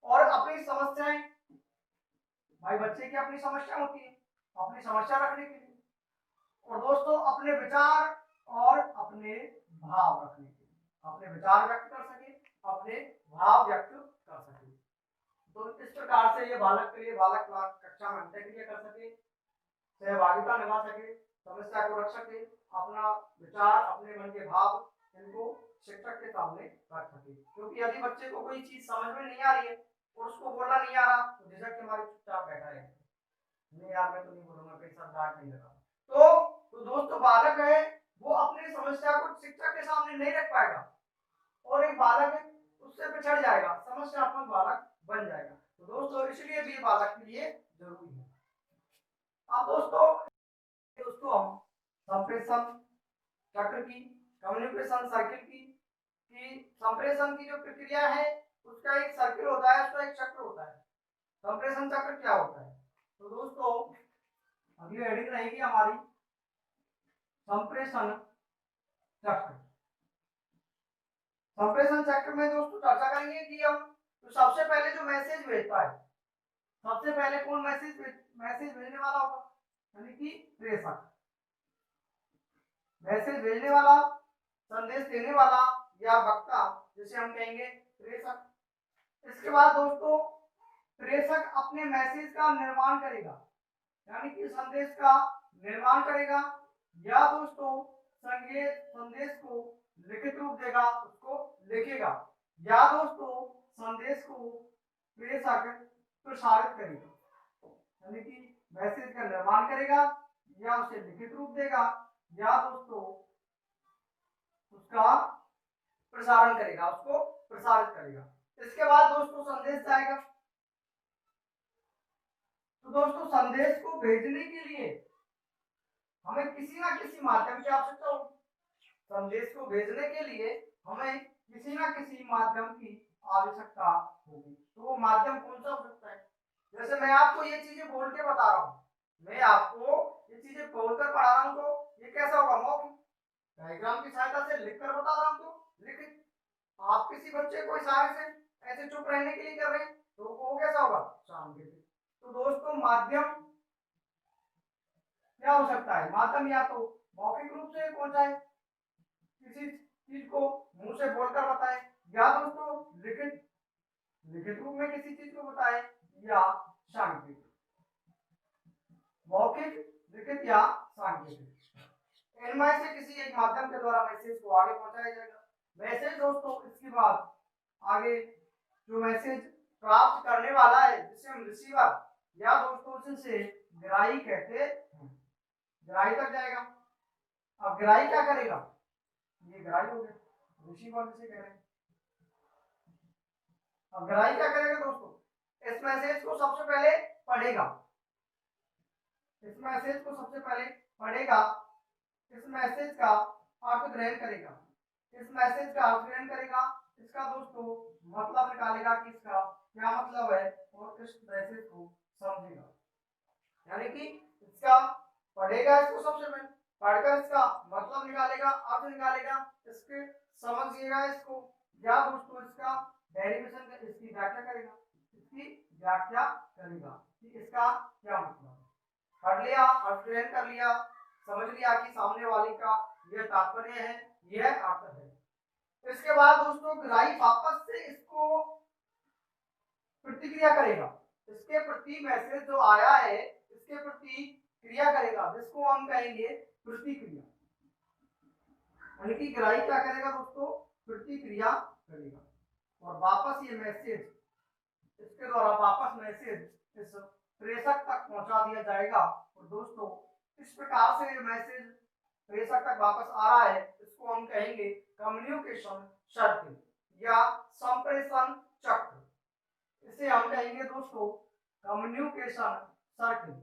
और अपनी समस्याएं, भाई बच्चे की अपनी समस्या होती है, अपनी समस्या रखने के लिए, और दोस्तों अपने विचार और अपने भाव रखने के लिए, अपने विचार व्यक्त कर सके, अपने भाव व्यक्त कर सके। तो इस प्रकार से ये बालक के लिए, बालक कक्षा में अंतःक्रिया कर सके, सहभागिता निभा सके, समस्या को रख सके, अपना विचार, अपने मन के भाव इनको शिक्षक के सामने रख सके। क्योंकि यदि बच्चे को कोई चीज समझ में नहीं आ रही है और उसको बोलना नहीं आ रहा, तो झिझक के मारे चुपचाप बैठा है, नहीं यार मैं तो नहीं बोलूंगा, कहीं साथ डांट नहीं लगा। तो दोस्तों बालक है वो अपनी समस्या को शिक्षक के सामने नहीं रख पाएगा और एक बालक है उससे पिछड़ जाएगा, समस्यात्मक बालक बन जाएगा। तो दोस्तों इसलिए भी बालक के लिए जरूरी है। अब दोस्तों हम संप्रेषण चक्र की, कम्युनिकेशन सर्किल की संप्रेषण की जो प्रक्रिया है उसका एक सर्किल होता है, उसका एक चक्र होता है। संप्रेषण चक्र क्या होता है, तो दोस्तों अगली हेडिंग रहेगी हमारी संप्रेषण चक्र। संप्रेषण चक्र में दोस्तों चर्चा करेंगे कि हम तो सबसे पहले जो मैसेज भेजता है, सबसे पहले कौन मैसेज भेजने वाला होगा, यानी कि प्रेषक, मैसेज भेजने वाला, संदेश देने वाला या वक्ता, जिसे हम कहेंगे प्रेषक। इसके बाद दोस्तों प्रेषक अपने मैसेज का निर्माण करेगा, यानी कि संदेश का निर्माण करेगा, या दोस्तों संदेश को लिखित रूप देगा, उसको लिखेगा, या दोस्तों संदेश को प्रेषक प्रसारित करेगा, यानी कि मैसेज का निर्माण करेगा या उसे लिखित रूप देगा या दोस्तों उसका प्रसारण करेगा, उसको प्रसारित करेगा। इसके बाद दोस्तों संदेश जाएगा। तो दोस्तों संदेश को भेजने के लिए हमें किसी ना किसी माध्यम की आवश्यकता होगी। संदेश को भेजने के लिए हमें किसी ना किसी माध्यम की आवश्यकता होगी। तो वो माध्यम कौन सा हो सकता है? जैसे मैं आपको ये चीजें बोल के बता रहा हूँ, मैं आपको ये चीजें बोलकर पढ़ा रहा हूँ, तो ये कैसा होगा? मौखिक। डायग्राम की सहायता से लिखकर बता रहा हूँ तो लिखित। आप किसी बच्चे को इशारे से ऐसे चुप रहने के लिए कर रहे हैं तो वो कैसा होगा? सांकेतिक। तो दोस्तों माध्यम क्या हो सकता है? माध्यम या तो मौखिक रूप से पहुंचाए, किसी चीज को मुंह से बोलकर बताए, या दोस्तों लिखित रूप में किसी चीज को बताए, या सांकेतिक। मौखिक, लिखित या सांकेतिक, इनमें से किसी एक माध्यम के द्वारा मैसेज को आगे पहुंचाया जाएगा। मैसेज दोस्तों इसके बाद आगे जो मैसेज प्राप्त करने वाला है जिसे हम रिसीवर या दोस्तों जिसे ग्राही कहते हैं, ग्राही तक जाएगा। अब ग्राही क्या करेगा? ये ग्राही हो गया, रिसीवर जिसे कह रहे हैं। अब ग्राही क्या करेगा दोस्तों? इस मैसेज को सबसे पहले पढ़ेगा, इस मैसेज को सबसे पहले पढ़ेगा, इस मैसेज का अर्थ ग्रहण करेगा, इस मैसेज का अर्थ ग्रहण करेगा, इसका दोस्तों मतलब निकालेगा कि इसका क्या मतलब है और इस मैसेज को समझेगा। यानी कि इसका पढ़ेगा, इसको सबसे पहले पढ़कर इसका मतलब निकालेगा, अर्थ निकालेगा, इसके समझिएगा इसको, या दोस्तों इसका डेरिवेशन का इसकी व्याख्या करेगा, इसकी व्याख्या करेगा कि इसका क्या मतलब है। पढ़ लिया, अर्थ ग्रहण कर लिया, समझ लिया कि सामने वाले का यह तात्पर्य है, यह अर्थ है। इसके बाद दोस्तों ग्राही वापस से इसको प्रतिक्रिया करेगा, इसके प्रति मैसेज जो आया है इसके प्रति क्रिया करेगा, जिसको हम कहेंगे प्रतिक्रिया। यानी कि ग्राही क्या करेगा दोस्तों? प्रतिक्रिया करेगा, और वापस ये मैसेज इसके द्वारा वापस मैसेज इस प्रेषक तक पहुंचा दिया जाएगा। और दोस्तों इस प्रकार से ये मैसेज प्रेषक तक वापस आ रहा है, इसको हम कहेंगे कम्युनिकेशन सर्किल या संप्रेषण चक्र। इसे हम कहेंगे दोस्तों कम्युनिकेशन सर्किल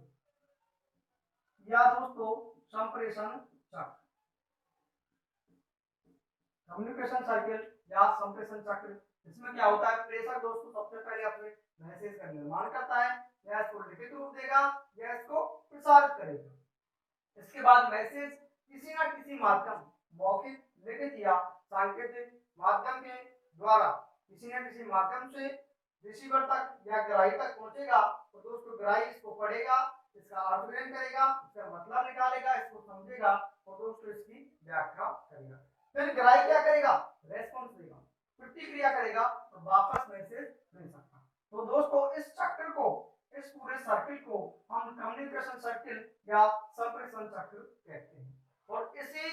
या दोस्तों संप्रेषण चक्र। कम्युनिकेशन सर्किल या संप्रेषण चक्र, इसमें क्या होता है? प्रेषक दोस्तों सबसे पहले अपने मैसेज का निर्माण करता है, या इसको लिखित रूप देगा या इसको प्रसारित करेगा। इसके बाद मैसेज किसी ना किसी माध्यम, मौखिक, लिखित या सांकेतिक माध्यम के द्वारा किसी न किसी माध्यम से रिसीवर तक या ग्राही तक पहुंचेगा। तो दोस्तों ग्राही इसको पढ़ेगा, इसका अर्थ ग्रहण करेगा, इसका मतलब निकालेगा, इसको समझेगा और दोस्तों इसकी व्याख्या करेगा। फिर ग्राही क्या करेगा? रेस्पॉन्स देगा, प्रतिक्रिया करेगा और वापस मैसेज भेज सकता। तो दोस्तों इस चक्र को, इस पूरे सर्किल को हम कम्युनिकेशन सर्किल या संप्रेषण चक्र कहते हैं। और इसी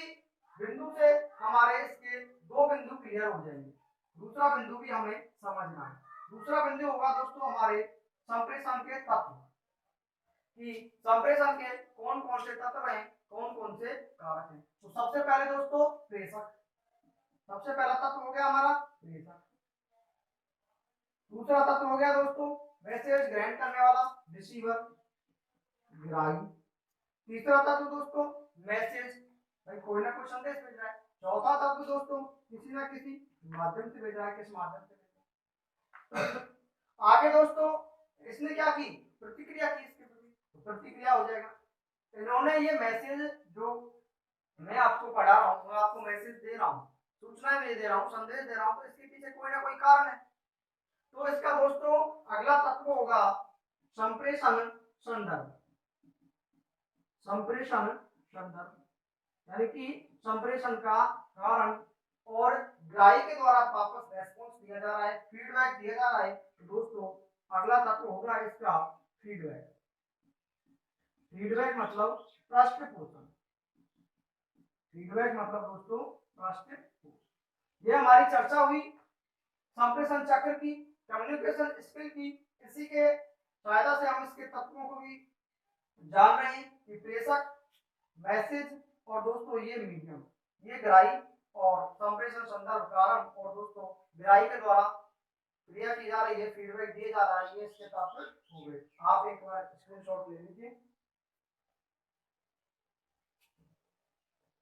बिंदु से हमारे इसके दो बिंदु क्लियर हो जाएंगे। दूसरा बिंदु भी हमें समझना है। दूसरा बिंदु होगा दोस्तों हमारे संप्रेषण के तत्व, कि संप्रेषण के कौन कौन से तत्व हैं, कौन कौन से कारक हैं। तो सबसे पहले दोस्तों प्रेषक, सबसे पहला तत्व हो गया हमारा प्रेषक। दूसरा तत्व हो गया दोस्तों मैसेज ग्रहण करने वाला रिसीवर, ग्राही। तीसरा तत्व दोस्तों मैसेज, भाई कोई ना कोई संदेश भेज रहा है। चौथा तत्व दोस्तों किसी ना किसी माध्यम से भेज रहा है, किस माध्यम से भेज रहा है। आगे दोस्तों इसने क्या की? प्रतिक्रिया की इसके प्रति, तो प्रतिक्रिया हो जाएगा। इन्होंने ये मैसेज जो मैं आपको पढ़ा रहा हूँ, मैं आपको मैसेज दे रहा हूँ, सूचना दे रहा हूँ, संदेश दे रहा हूँ, तो इसके पीछे कोई ना कोई कारण है। तो इसका दोस्तों अगला तत्व होगा संप्रेषण संदर्भ। संप्रेषण संदर्भ यानी कि संप्रेषण का कारण और ग्राही के द्वारा वापस रेस्पॉन्स दिया जा रहा है, फीडबैक दिया जा रहा है। तो दोस्तों अगला तत्व होगा इसका फीडबैक। फीडबैक मतलब पृष्ठ पोषण। फीडबैक मतलब दोस्तों पृष्ठ पोषण। ये हमारी चर्चा हुई संप्रेषण चक्र की, कम्युनिकेशन स्किल की। इसी के सहायता से हम इसके तत्वों को भी जान रहे हैं कि प्रेषक, मैसेज और दोस्तों ये मीडियम, ये ग्राही और संप्रेषण संदर्भ कारण और दोस्तों ग्राही के द्वारा क्रिया की जा रही है, फीडबैक दिए जा रहा है, ये इसके तत्व हो गए। आप एक बार स्क्रीनशॉट ले लीजिए।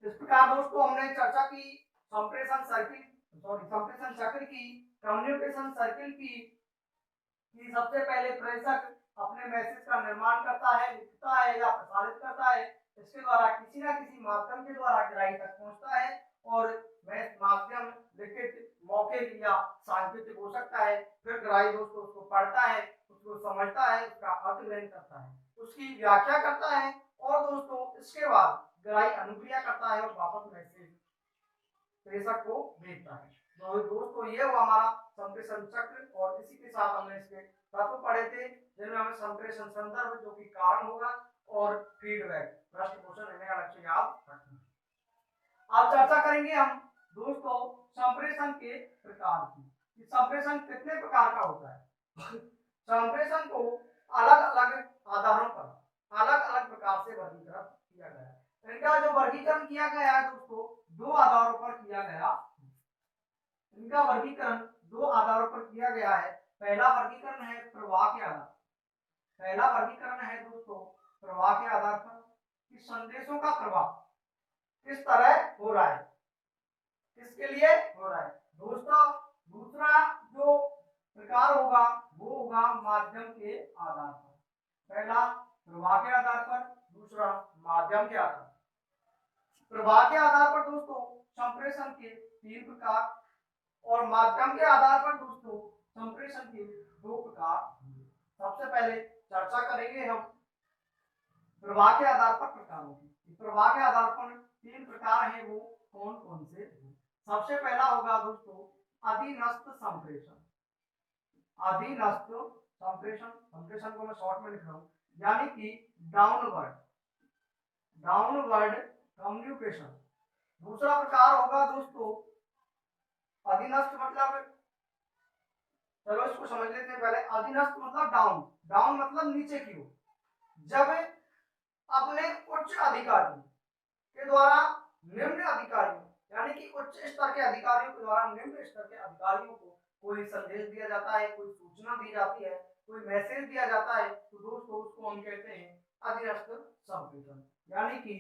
इस प्रकार दोस्तों हमने चर्चा की संप्रेषण सर्किल, संप्रेषण चक्र की, कम्युनिकेशन सर्किल की कि सबसे पहले प्रेषक अपने मैसेज का निर्माण करता है, लिखता है या प्रसारित करता है, इसके द्वारा किसी ना किसी माध्यम के द्वारा ग्राही तक पहुंचता है और वह माध्यम लिखित, मौखिक या सांकेतिक हो सकता है। फिर ग्राही दोस्तों उसको पढ़ता है, उसको समझता है, उसका अर्थ ग्रहण करता है, उसकी व्याख्या करता है और दोस्तों इसके बाद ग्राही अनुक्रिया करता है और वापस मैसेज प्रेषक को भेजता है। तो दोस्तों ये हुआ हमारा संप्रेषण चक्र और इसी के साथ हमने इसके तत्व पढ़े थे, जिनमें हमें संप्रेषण संदर्भ जो कि कारण होगा और फीडबैक पृष्ठ पोषण इन्हें अलग से याद रखना। अब चर्चा करेंगे हम दोस्तों संप्रेषण के प्रकार की। संप्रेषण कितने प्रकार का होता है। संप्रेषण को अलग अलग आधारों पर अलग अलग प्रकार से वर्गीकृत किया गया है। इनका जो वर्गीकरण किया गया है दोस्तों दो आधारों पर किया गया। इनका वर्गीकरण दो आधारों पर किया गया है। पहला वर्गीकरण है प्रवाह के आधार। पहला वर्गीकरण है दोस्तों प्रवाह के आधार पर कि संदेशों का प्रवाह किस तरह हो रहा है, किसके लिए हो रहा है। दोस्तों दूसरा जो प्रकार होगा वो होगा माध्यम के आधार पर। पहला प्रवाह के आधार पर, दूसरा माध्यम के आधार पर। प्रवाह के आधार पर दोस्तों संप्रेषण के तीन प्रकार और माध्यम के आधार पर दोस्तों संप्रेषण के दो प्रकार। सबसे पहले चर्चा करेंगे हम प्रवाह के आधार पर प्रकारों की। प्रवाह के आधार पर तीन प्रकार हैं, वो कौन कौन से। सबसे पहला होगा दोस्तों अधीनस्थ संप्रेषण। अधीनस्थ संप्रेषण, संप्रेषण को मैं शॉर्ट में लिख रहा हूं, यानी कि डाउनवर्ड, डाउनवर्ड कम्युनिकेशन। दूसरा प्रकार होगा दोस्तों अधीनस्थ मतलब, चलो इसको समझ लेते हैं पहले। अधीनस्थ मतलब डाउन, डाउन मतलब नीचे की ओर। जब अपने उच्च अधिकारी के द्वारा निम्न अधिकारियों, यानी कि उच्च स्तर के अधिकारियों के द्वारा निम्न स्तर के अधिकारियों को कोई संदेश दिया जाता है, कोई सूचना दी जाती है, कोई मैसेज दिया जाता है, तो दोस्तों उसको हम कहते हैं अधीनस्थ संप्रेषण। यानी कि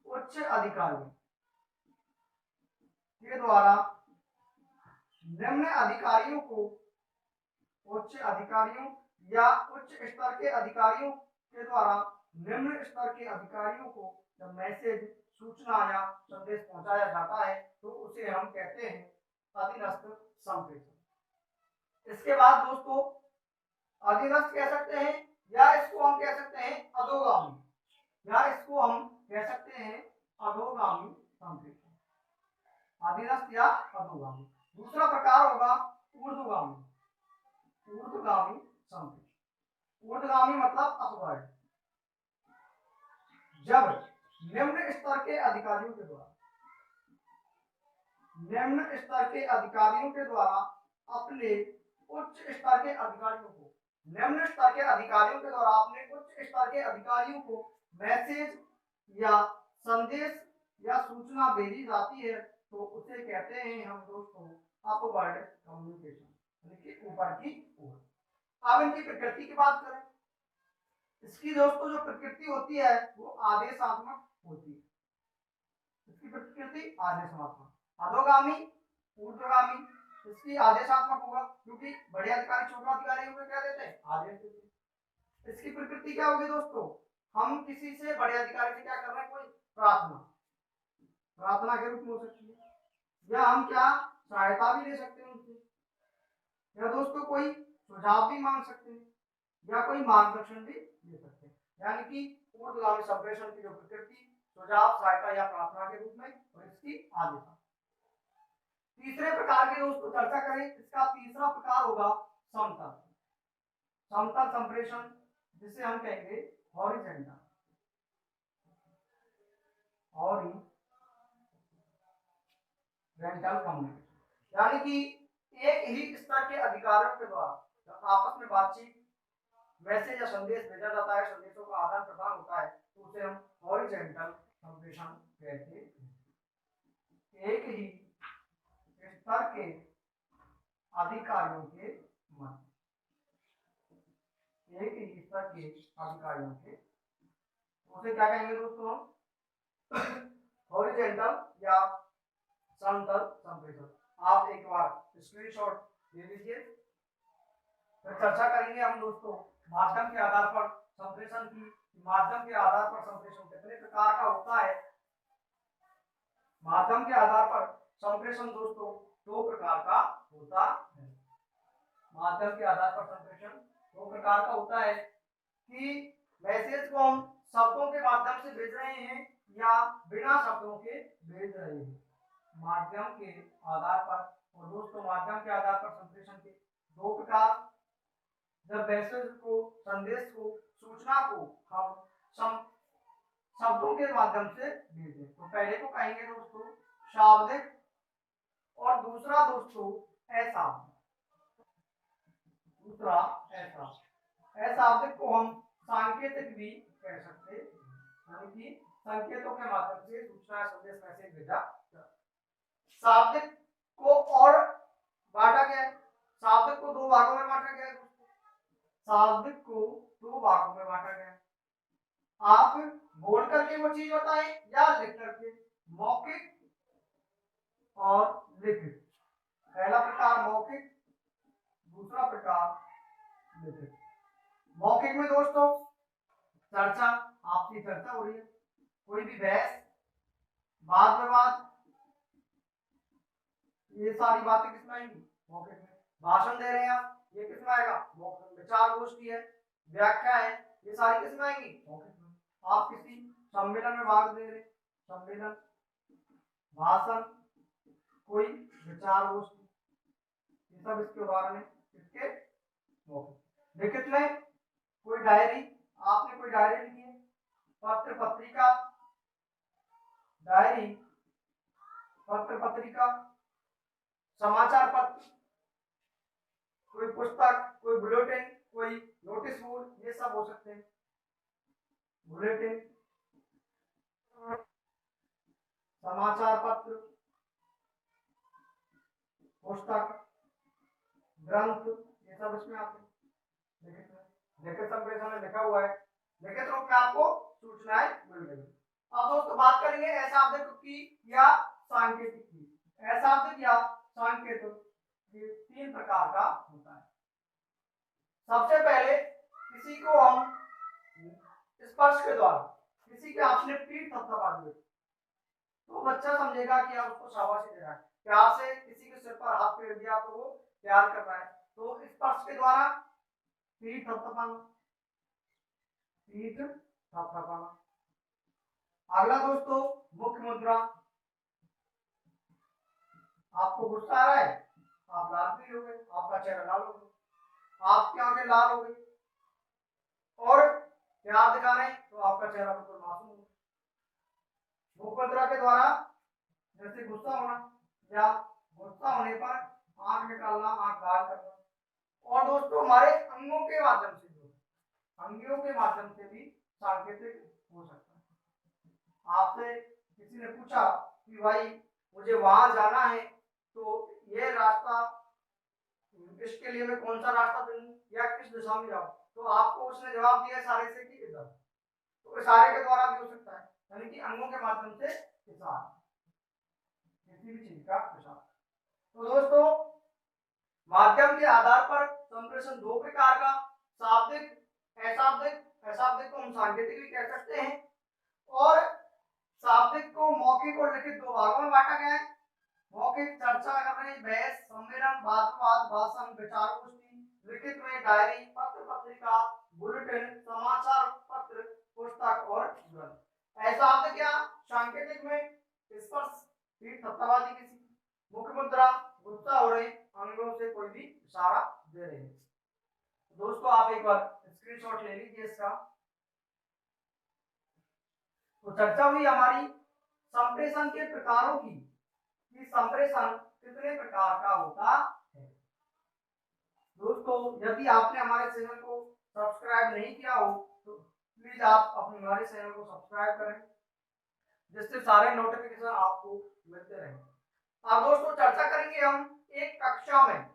उच्च अधिकारियों के द्वारा निम्न अधिकारियों को, उच्च अधिकारियों या उच्च स्तर के अधिकारियों के द्वारा निम्न स्तर के अधिकारियों को जब मैसेज, सूचना या संदेश पहुंचाया जाता है तो उसे हम कहते हैं अधीनस्थ संप्रेषण। इसके बाद दोस्तों अधीनस्थ कह सकते हैं या इसको हम कह सकते हैं अधोगामी, या इसको हम कह सकते हैं अधोगामी संप्रेषण। अधीनस्थ या अधोगामी। दूसरा प्रकार होगा ऊर्ध्वगामी, ऊर्ध्वगामी संप्रेषण। ऊर्ध्वगामी मतलब अपवर्ड। जब निम्न स्तर के अधिकारियों के द्वारा, निम्न स्तर के अधिकारियों के द्वारा अपने उच्च स्तर के अधिकारियों को, निम्न स्तर के अधिकारियों के द्वारा अपने उच्च स्तर के अधिकारियों को मैसेज या संदेश या सूचना भेजी जाती है तो उसे कहते हैं हम दोस्तों अपवर्ड कम्युनिकेशन, यानी कि ऊपर की ओर। अब इनकी प्रकृति की बात करें, इसकी दोस्तों जो प्रकृति होती है वो आदेशात्मक होती है। इसकी प्रकृति आदेशात्मक। अधोगामी, ऊर्ध्वगामी, इसकी आदेशात्मक होगा क्योंकि बड़े अधिकारी छोटे अधिकारी को क्या देते हैं, आदेश देते हैं। इसकी प्रकृति क्या होगी दोस्तों, हम किसी से, बड़े अधिकारी से क्या कर रहे हैं, कोई प्रार्थना, प्रार्थना के रूप में हो सकती है, या हम क्या सहायता भी ले सकते हैं उनसे, या दोस्तों कोई सुझाव भी मांग सकते हैं, या कोई मार्गदर्शन भी ले सकते हैं। यानी कि ऊर्ध्वगामी संप्रेषण की जो प्रकृति सुझाव, सहायता या प्रार्थना के रूप में, और इसकी आदेश। तीसरे प्रकार की दोस्तों चर्चा करें, इसका तीसरा प्रकार होगा समतल। समतल संप्रेषण, जिसे हम कहेंगे हॉरिजेंटल कम्युनिकेशन, यानी कि एक ही स्तर के अधिकारियों के द्वारा आपस में बातचीत, मैसेज या संदेश भेजा जाता है, संदेशों का आदान प्रदान होता है, तो उसे हम हॉरिजेंटल संप्रेषण कहते हैं। एक ही स्तर के अधिकारियों के मध्य, एक ही स्तर के अधिकारियों के, उसे क्या कहेंगे दोस्तों हम? हॉरिजेंटल या समतल संप्रेषण। आप एक बार स्क्रीनशॉट ले लीजिए। फिर चर्चा करेंगे हम दोस्तों माध्यम के आधार पर संप्रेषण की। माध्यम के आधार पर संप्रेषण कितने प्रकार का होता है? माध्यम के आधार पर संप्रेषण दोस्तों दो प्रकार का होता है। माध्यम के आधार पर संप्रेषण दो प्रकार का होता है कि मैसेज को हम शब्दों के माध्यम से भेज रहे हैं या बिना शब्दों के भेज रहे हैं। माध्यम के आधार पर, और दोस्तों माध्यम के आधार पर संप्रेषण के दो प्रकार। जब मैसेज को, संदेश को, सूचना को हम शब्दों के माध्यम से भेजें, तो पहले को कहेंगे दोस्तों शाब्दिक, और दूसरा दोस्तों अशाब्दिक। दूसरा अशाब्दिक को हम सांकेतिक भी कह सकते हैं, यानी कि संकेतों के माध्यम से सूचना, संदेश, मैसेज भेजा। शाब्दिक को और बांटा गया है, शाब्दिक को दो भागों में बांटा गया है। शाब्दिक को दो भागों में बांटा गया है। आप बोल करके वो चीज बताएं या लिख करके, मौखिक और लिखित। पहला प्रकार मौखिक, दूसरा प्रकार लिखित। मौखिक में दोस्तों चर्चा, आपकी चर्चा हो रही है, कोई भी बहस, वाद विवाद, ये सारी बातें किसमें आएंगी? मौखिक में। भाषण दे रहे हैं आप, ये किसमें आएगा? मौखिक में। विचार गोष्ठी है, व्याख्या है, ये सारी किसमें आएंगी? मौखिक में। आप किसी सम्मेलन में भाग ले रहे, सम्मेलन, भाषण, कोई विचार गोष्ठी, ये सब इसके उदाहरण है, इसके मौखिक। लिखित में कोई डायरी, आपने कोई डायरी लिखी है, पत्र पत्रिका, डायरी, पत्र पत्रिका, समाचार पत्र, कोई पुस्तक, कोई बुलेटिन, कोई नोटिस बोर्ड, ये सब हो सकते हैं। बुलेटिन, समाचार पत्र, पुस्तक, ग्रंथ, ये सब इसमें आते हैं। लिखित संप्रेषण में लिखा हुआ है, लिखित रूप में आपको सूचनाएं मिल गई। अब दोस्तों बात करेंगे अशाब्दिक की या सांकेतिक की। अशाब्दिक या सांकेतिक ये तीन प्रकार का होता है। सबसे पहले किसी को हम स्पर्श के द्वारा, किसी के आपने पीठ थपथपा दी तो बच्चा समझेगा कि आप उसको शाबाशी दे रहा है। प्यार से किसी के सिर पर हाथ फेर दिया तो वो प्यार कर रहा है। तो स्पर्श के द्वारा पीठ थपथपाना, पीठ थपथपाना। अगला दोस्तों मुख मुद्रा। आपको गुस्सा आ रहा है, आप लाल पीले हो गए, आपका चेहरा लाल हो गया, आपकी आंखें लाल हो गई, और प्यार दिखा रहे हैं तो आपका चेहरा बिल्कुल मासूम हो। मुख मुद्रा के द्वारा जैसे गुस्सा होना, या गुस्सा होने पर आंख निकालना, आंख लाल करना। और दोस्तों हमारे अंगों के माध्यम से, अंगों के माध्यम से भी सांकेतिक हो सकता है। आपसे किसी ने पूछा कि भाई मुझे वहां जाना है, तो ये रास्ता, इसके लिए मैं कौन सा रास्ता चुनूं या किस दिशा में जाऊं, तो आपको उसने जवाब दिया इशारे से कि इधर। तो इशारे के द्वारा भी हो सकता है, यानी कि अंगों के माध्यम से इशारा, किसी भी चीज का इशारा। तो दोस्तों माध्यम के आधार पर संप्रेषण दो प्रकार का, शाब्दिक, अशाब्दिक। अशाब्दिक को हम सांकेतिक भी कह सकते हैं, और शाब्दिक को मौखिक और लिखित दो भागों में बांटा गया है। मौखिक चर्चा कर रहे हैं, बहस, सम्मेलन, वाद, भाषण, विचार गोष्ठी। लिखित में डायरी, पत्र पत्रिका, बुलेटिन, समाचार पत्र, पुस्तक और ग्रंथ। अशाब्दिक या सांकेतिक में स्पर्श, पीठ थपथपा दी किसी, मुख मुद्रा, गुस्सा हो रहे, अंगों से कोई भी इशारा दे रहे हैं। दोस्तों आप एक बार स्क्रीनशॉट ले लीजिए इसका। तो चर्चा हुई हमारी संप्रेषण के प्रकारों की, कि संप्रेषण कितने प्रकार का होता है। दोस्तों यदि आपने हमारे चैनल को सब्सक्राइब नहीं किया हो तो प्लीज आप अपने हमारे चैनल को सब्सक्राइब करें, जिससे सारे नोटिफिकेशन आपको मिलते रहें। अब दोस्तों चर्चा करेंगे हम एक कक्षा में,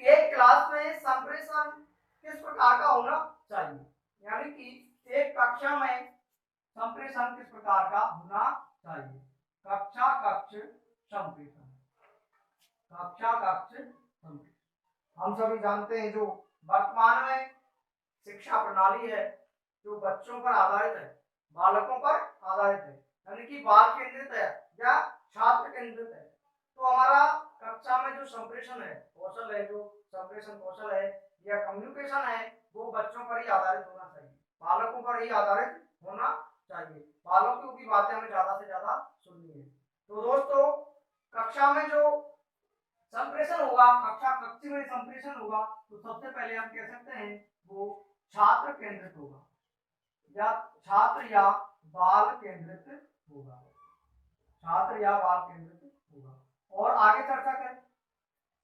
एक क्लास में संप्रेषण किस प्रकार का होना चाहिए, यानी कि एक कक्षा में संप्रेषण किस प्रकार का होना चाहिए। कक्षा कक्ष संप्रेषण, कक्षा कक्ष संप्रेषण। हम सभी जानते हैं जो वर्तमान में शिक्षा प्रणाली है जो बच्चों पर आधारित है, बालकों पर आधारित है, यानी कि बाल केंद्रित है या छात्र केंद्रित है। तो हमारा कक्षा में जो संप्रेषण है कौशल है, जो संप्रेषण कौशल है या कम्युनिकेशन है, वो बच्चों पर ही आधारित होना चाहिए, बालकों पर ही आधारित होना चाहिए। बालकों की बातें हमें ज्यादा से ज्यादा सुननी है। तो दोस्तों कक्षा में जो संप्रेषण होगा, कक्षा कक्ष में संप्रेषण होगा, तो सबसे पहले हम कह सकते हैं वो छात्र केंद्रित होगा या छात्र या बाल केंद्रित होगा, छात्र या बाल केंद्रित होगा। और आगे चर्चा करें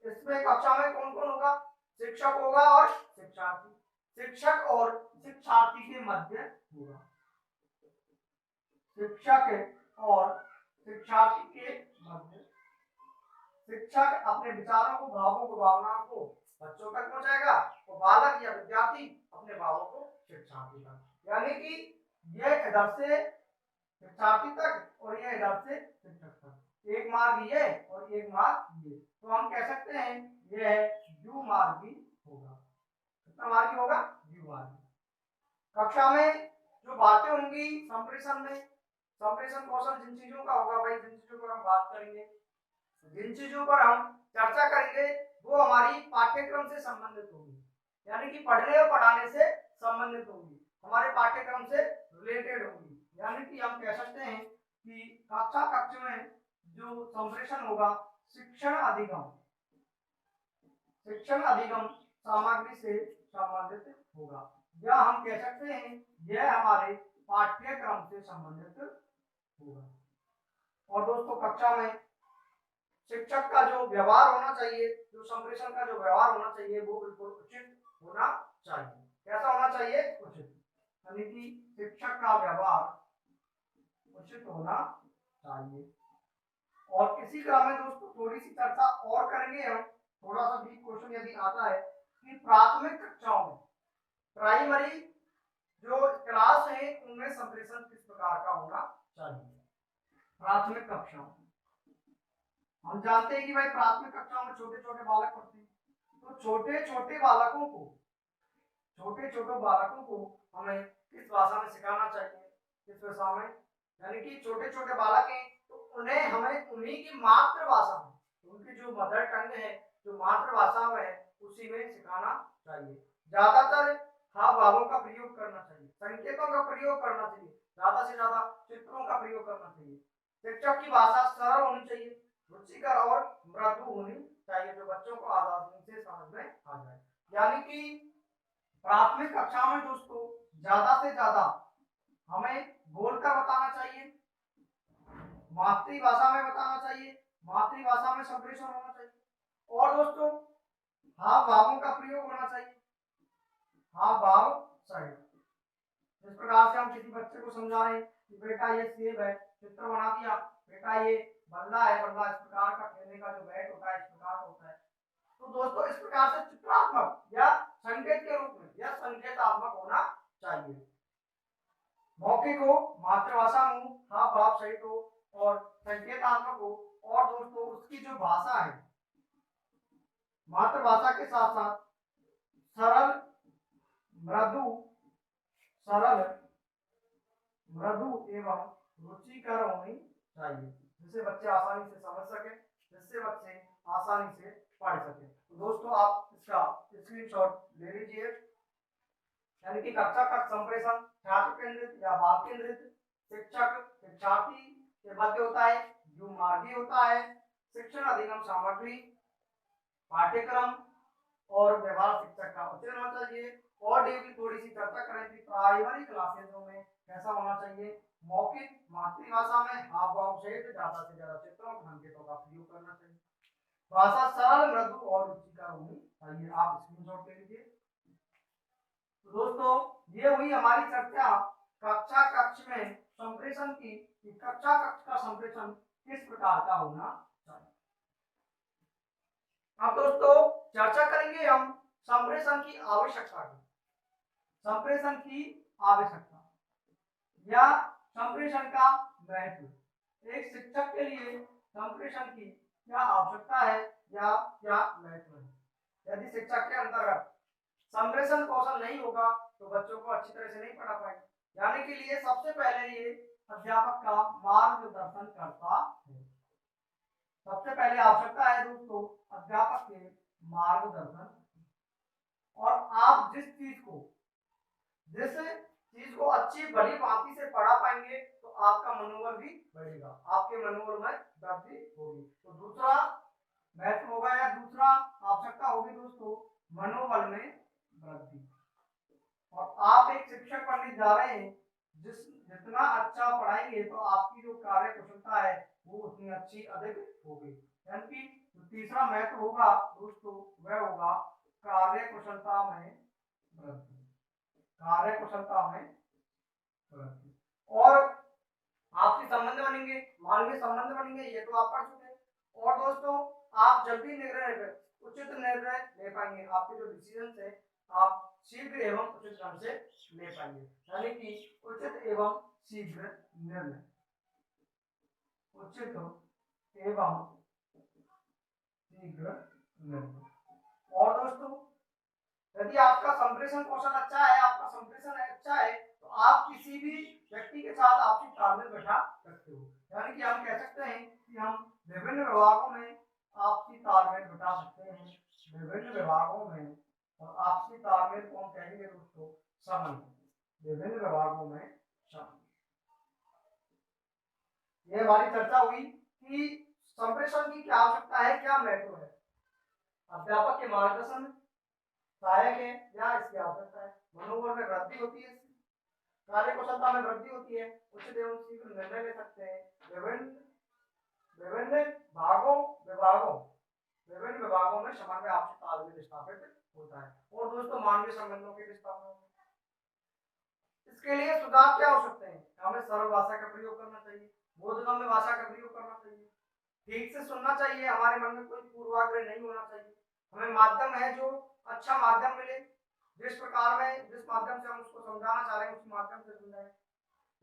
इसमें कक्षा में कौन कौन होगा, शिक्षक होगा और शिक्षार्थी, शिक्षक और शिक्षार्थी के मध्य होगा, शिक्षक और शिक्षार्थी के मध्य। शिक्षक अपने विचारों को, भावों को, भावनाओं को बच्चों तक पहुंचाएगा और बालक या विद्यार्थी अपने भावों को शिक्षार्थी तक, यानी कि यह इधर से शिक्षार्थी तक और यह इधर से शिक्षक तक, एक मार्ग ये और एक मार्ग ये। तो हम कह सकते हैं यह द्विमार्गी होगा। कितना मार्गी होगा? द्विमार्गी। कक्षा में जो बातें होंगी संप्रेषण में, संप्रेषण कौशल जिन चीजों का होगा भाई, जिन चीजों पर हम बात करेंगे, जिन चीजों पर हम चर्चा करेंगे वो हमारी पाठ्यक्रम से संबंधित होगी, यानी कि पढ़ने और पढ़ाने से संबंधित होगी, हमारे पाठ्यक्रम से रिलेटेड होगी। यानी कि हम कह सकते हैं कि कक्षा कक्ष में जो संप्रेषण होगा शिक्षण अधिगम, शिक्षण अधिगम सामग्री से संबंधित होगा, या हम कह सकते हैं यह हमारे पाठ्यक्रम से संबंधित होगा। और दोस्तों कक्षा में शिक्षक का जो व्यवहार होना चाहिए, जो संप्रेषण का जो व्यवहार होना चाहिए वो बिल्कुल उचित होना चाहिए। कैसा होना चाहिए? उचित, यानी कि शिक्षक का व्यवहार उचित होना चाहिए। और इसी क्रम में दोस्तों थोड़ी सी चर्चा और करेंगे हम, थोड़ा सा भी क्वेश्चन यदि आता है कि प्राथमिक कक्षाओं में, प्राइमरी जो क्लास है उनमें संप्रेषण किस प्रकार का होना चाहिए। प्राथमिक कक्षाओं, हम जानते हैं कि भाई प्राथमिक कक्षाओं में छोटे छोटे बालक पढ़ते हैं, तो छोटे छोटे बालकों को, छोटे छोटे बालकों को हमें किस भाषा में सिखाना चाहिए, किस भाषा में, यानी कि छोटे छोटे बालक हैं तो उन्हें हमें उन्हीं की मातृभाषा में, उनकी जो मदर टंग है, जो मातृभाषा में है उसी में सिखाना चाहिए। ज्यादातर हाव भावों का प्रयोग करना चाहिए, संकेतों का प्रयोग करना चाहिए, ज्यादा से ज्यादा चित्रों का प्रयोग करना चाहिए। शिक्षक की भाषा सरल होनी चाहिए, रुचिकर और मृदु होनी चाहिए, जो बच्चों को आसानी से समझ में आ जाए। यानी कि प्राथमिक कक्षा में दोस्तों ज्यादा से ज्यादा हमें बोलकर बताना चाहिए, मातृभाषा में बताना चाहिए, मातृभाषा में संप्रेषण होना चाहिए। और दोस्तों हाव भावों का प्रयोग होना चाहिए, हाव भाव सही, जिस प्रकार से हम किसी बच्चे को समझा रहे हैं कि बेटा ये सेब है, चित्र बना दिया, बेटा ये बल्ला है, बल्ला इस प्रकार का खेलने का जो बैट होता है इस प्रकार का होता है। तो दोस्तों इस प्रकार से चित्रात्मक या संकेत के रूप में या संकेतात्मक होना चाहिए। मौखिक हो, मातृभाषा में हो, हाव भाव सहित हो और संकेतात्मक हो। और दोस्तों उसकी जो भाषा है मातृभाषा के साथ साथ सरल, मृदु, सरल, मृदु एवं रुचिकर होनी चाहिए, जिससे बच्चे आसानी से समझ सके, जिससे बच्चे आसानी से पढ़ सके। तो दोस्तों आप इसका स्क्रीनशॉट ले लीजिए, यानी कि कक्षा का संप्रेषण छात्र केंद्रित या बाल केंद्रित, शिक्षक शिक्षार्थी के मध्य होता है, द्विमार्गी होता है, शिक्षण अधिगम सामग्री, पाठ्यक्रम और व्यवहार शिक्षक का उचित होना चाहिए। और की थोड़ी सी चर्चा करें थी प्राइमरी क्लासेसों में कैसा होना चाहिए, मौखिक मातृभाषा में हाव भाव सहित ज्यादा से ज्यादा चित्रों और संकेतों का प्रयोग करना चाहिए। भाषा सरल मृदु और रुचिकर होनी चाहिए। आप स्क्रीनशॉट ले लीजिए। तो दोस्तों ये हुई हमारी चर्चा कक्षा कक्ष में संप्रेषण की, कक्षा कक्ष का संप्रेषण किस प्रकार का होना चाहिए। अब दोस्तों चर्चा करेंगे हम संप्रेषण की आवश्यकता की, संप्रेषण की आवश्यकता या संप्रेषण का महत्व। एक शिक्षक के लिए संप्रेषण की क्या आवश्यकता है या क्या महत्व है। यदि शिक्षक के अंतर्गत संप्रेषण कौशल नहीं होगा तो बच्चों को अच्छी तरह से नहीं पढ़ा पाएंगे। यानी कि लिए सबसे पहले ये अध्यापक का मार्गदर्शन करता है। सबसे पहले आवश्यकता है दोस्तों अध्यापक के मार्गदर्शन। और आप जिस चीज को अच्छी भली भांति से पढ़ा पाएंगे तो आपका मनोबल भी बढ़ेगा, आपके मनोबल में वृद्धि होगी। तो दूसरा महत्व होगा या दूसरा आवश्यकता होगी दोस्तों मनोबल में वृद्धि। और आप एक शिक्षक बनने जा रहे हैं, जितना अच्छा पढ़ाएंगे तो आपकी जो कार्य कुशलता है वो उतनी अच्छी अधिक होगी। यानी कि तीसरा महत्व होगा दोस्तों वह होगा कार्य कुशलता में वृद्धि, कार्य कुशलता में वृद्धि। और आपके संबंध बनेंगे, मानवीय संबंध बनेंगे, ये तो आप पढ़ चुके। और दोस्तों आप जल्दी उचित निर्णय ले पाएंगे, आपके जो डिसीजन है आप शीघ्र एवं उचित ढंग से ले पाएंगे। यानी कि उचित एवं शीघ्र निर्णय, उचित एवं शीघ्र निर्णय। और दोस्तों यदि आपका संप्रेषण कौशल अच्छा है, आपका संप्रेषण अच्छा है तो आप किसी भी व्यक्ति के साथ आपसी तालमेल बैठा सकते हो। यानी कि हम कह सकते हैं कि हम विभिन्न विभागों में आपसी तालमेल बैठा सकते हैं, विभिन्न विभागों में। और आपसी तालमेल को हम कहेंगे दोस्तों समन्वय, विभिन्न विभागों में समन्वय। ये हमारी चर्चा हुई कि संप्रेषण की क्या आवश्यकता है, क्या महत्व है, अध्यापक के मार्गदर्शन सहायक है या इसकी आवश्यकता है, मनोबल में वृद्धि होती है, कार्य कुशलता में वृद्धि होती है, उचित एवं शीघ्र निर्णय ले सकते हैं, विभिन्न विभागों में समन्वय आपसी तालमेल स्थापित होता है। और दोस्तों मानवीय संबंधों के विस्तार में इसके लिए सुधार क्या हो सकते हैं, हमें सरल भाषा का प्रयोग करना चाहिए, बोधगम्य भाषा का प्रयोग करना चाहिए, ठीक से सुनना चाहिए, हमारे मन में कोई पूर्वाग्रह नहीं होना चाहिए, हमें माध्यम है जो अच्छा माध्यम मिले, जिस माध्यम से हम उसको समझाना चाह रहे हैं उस माध्यम से समझाएं।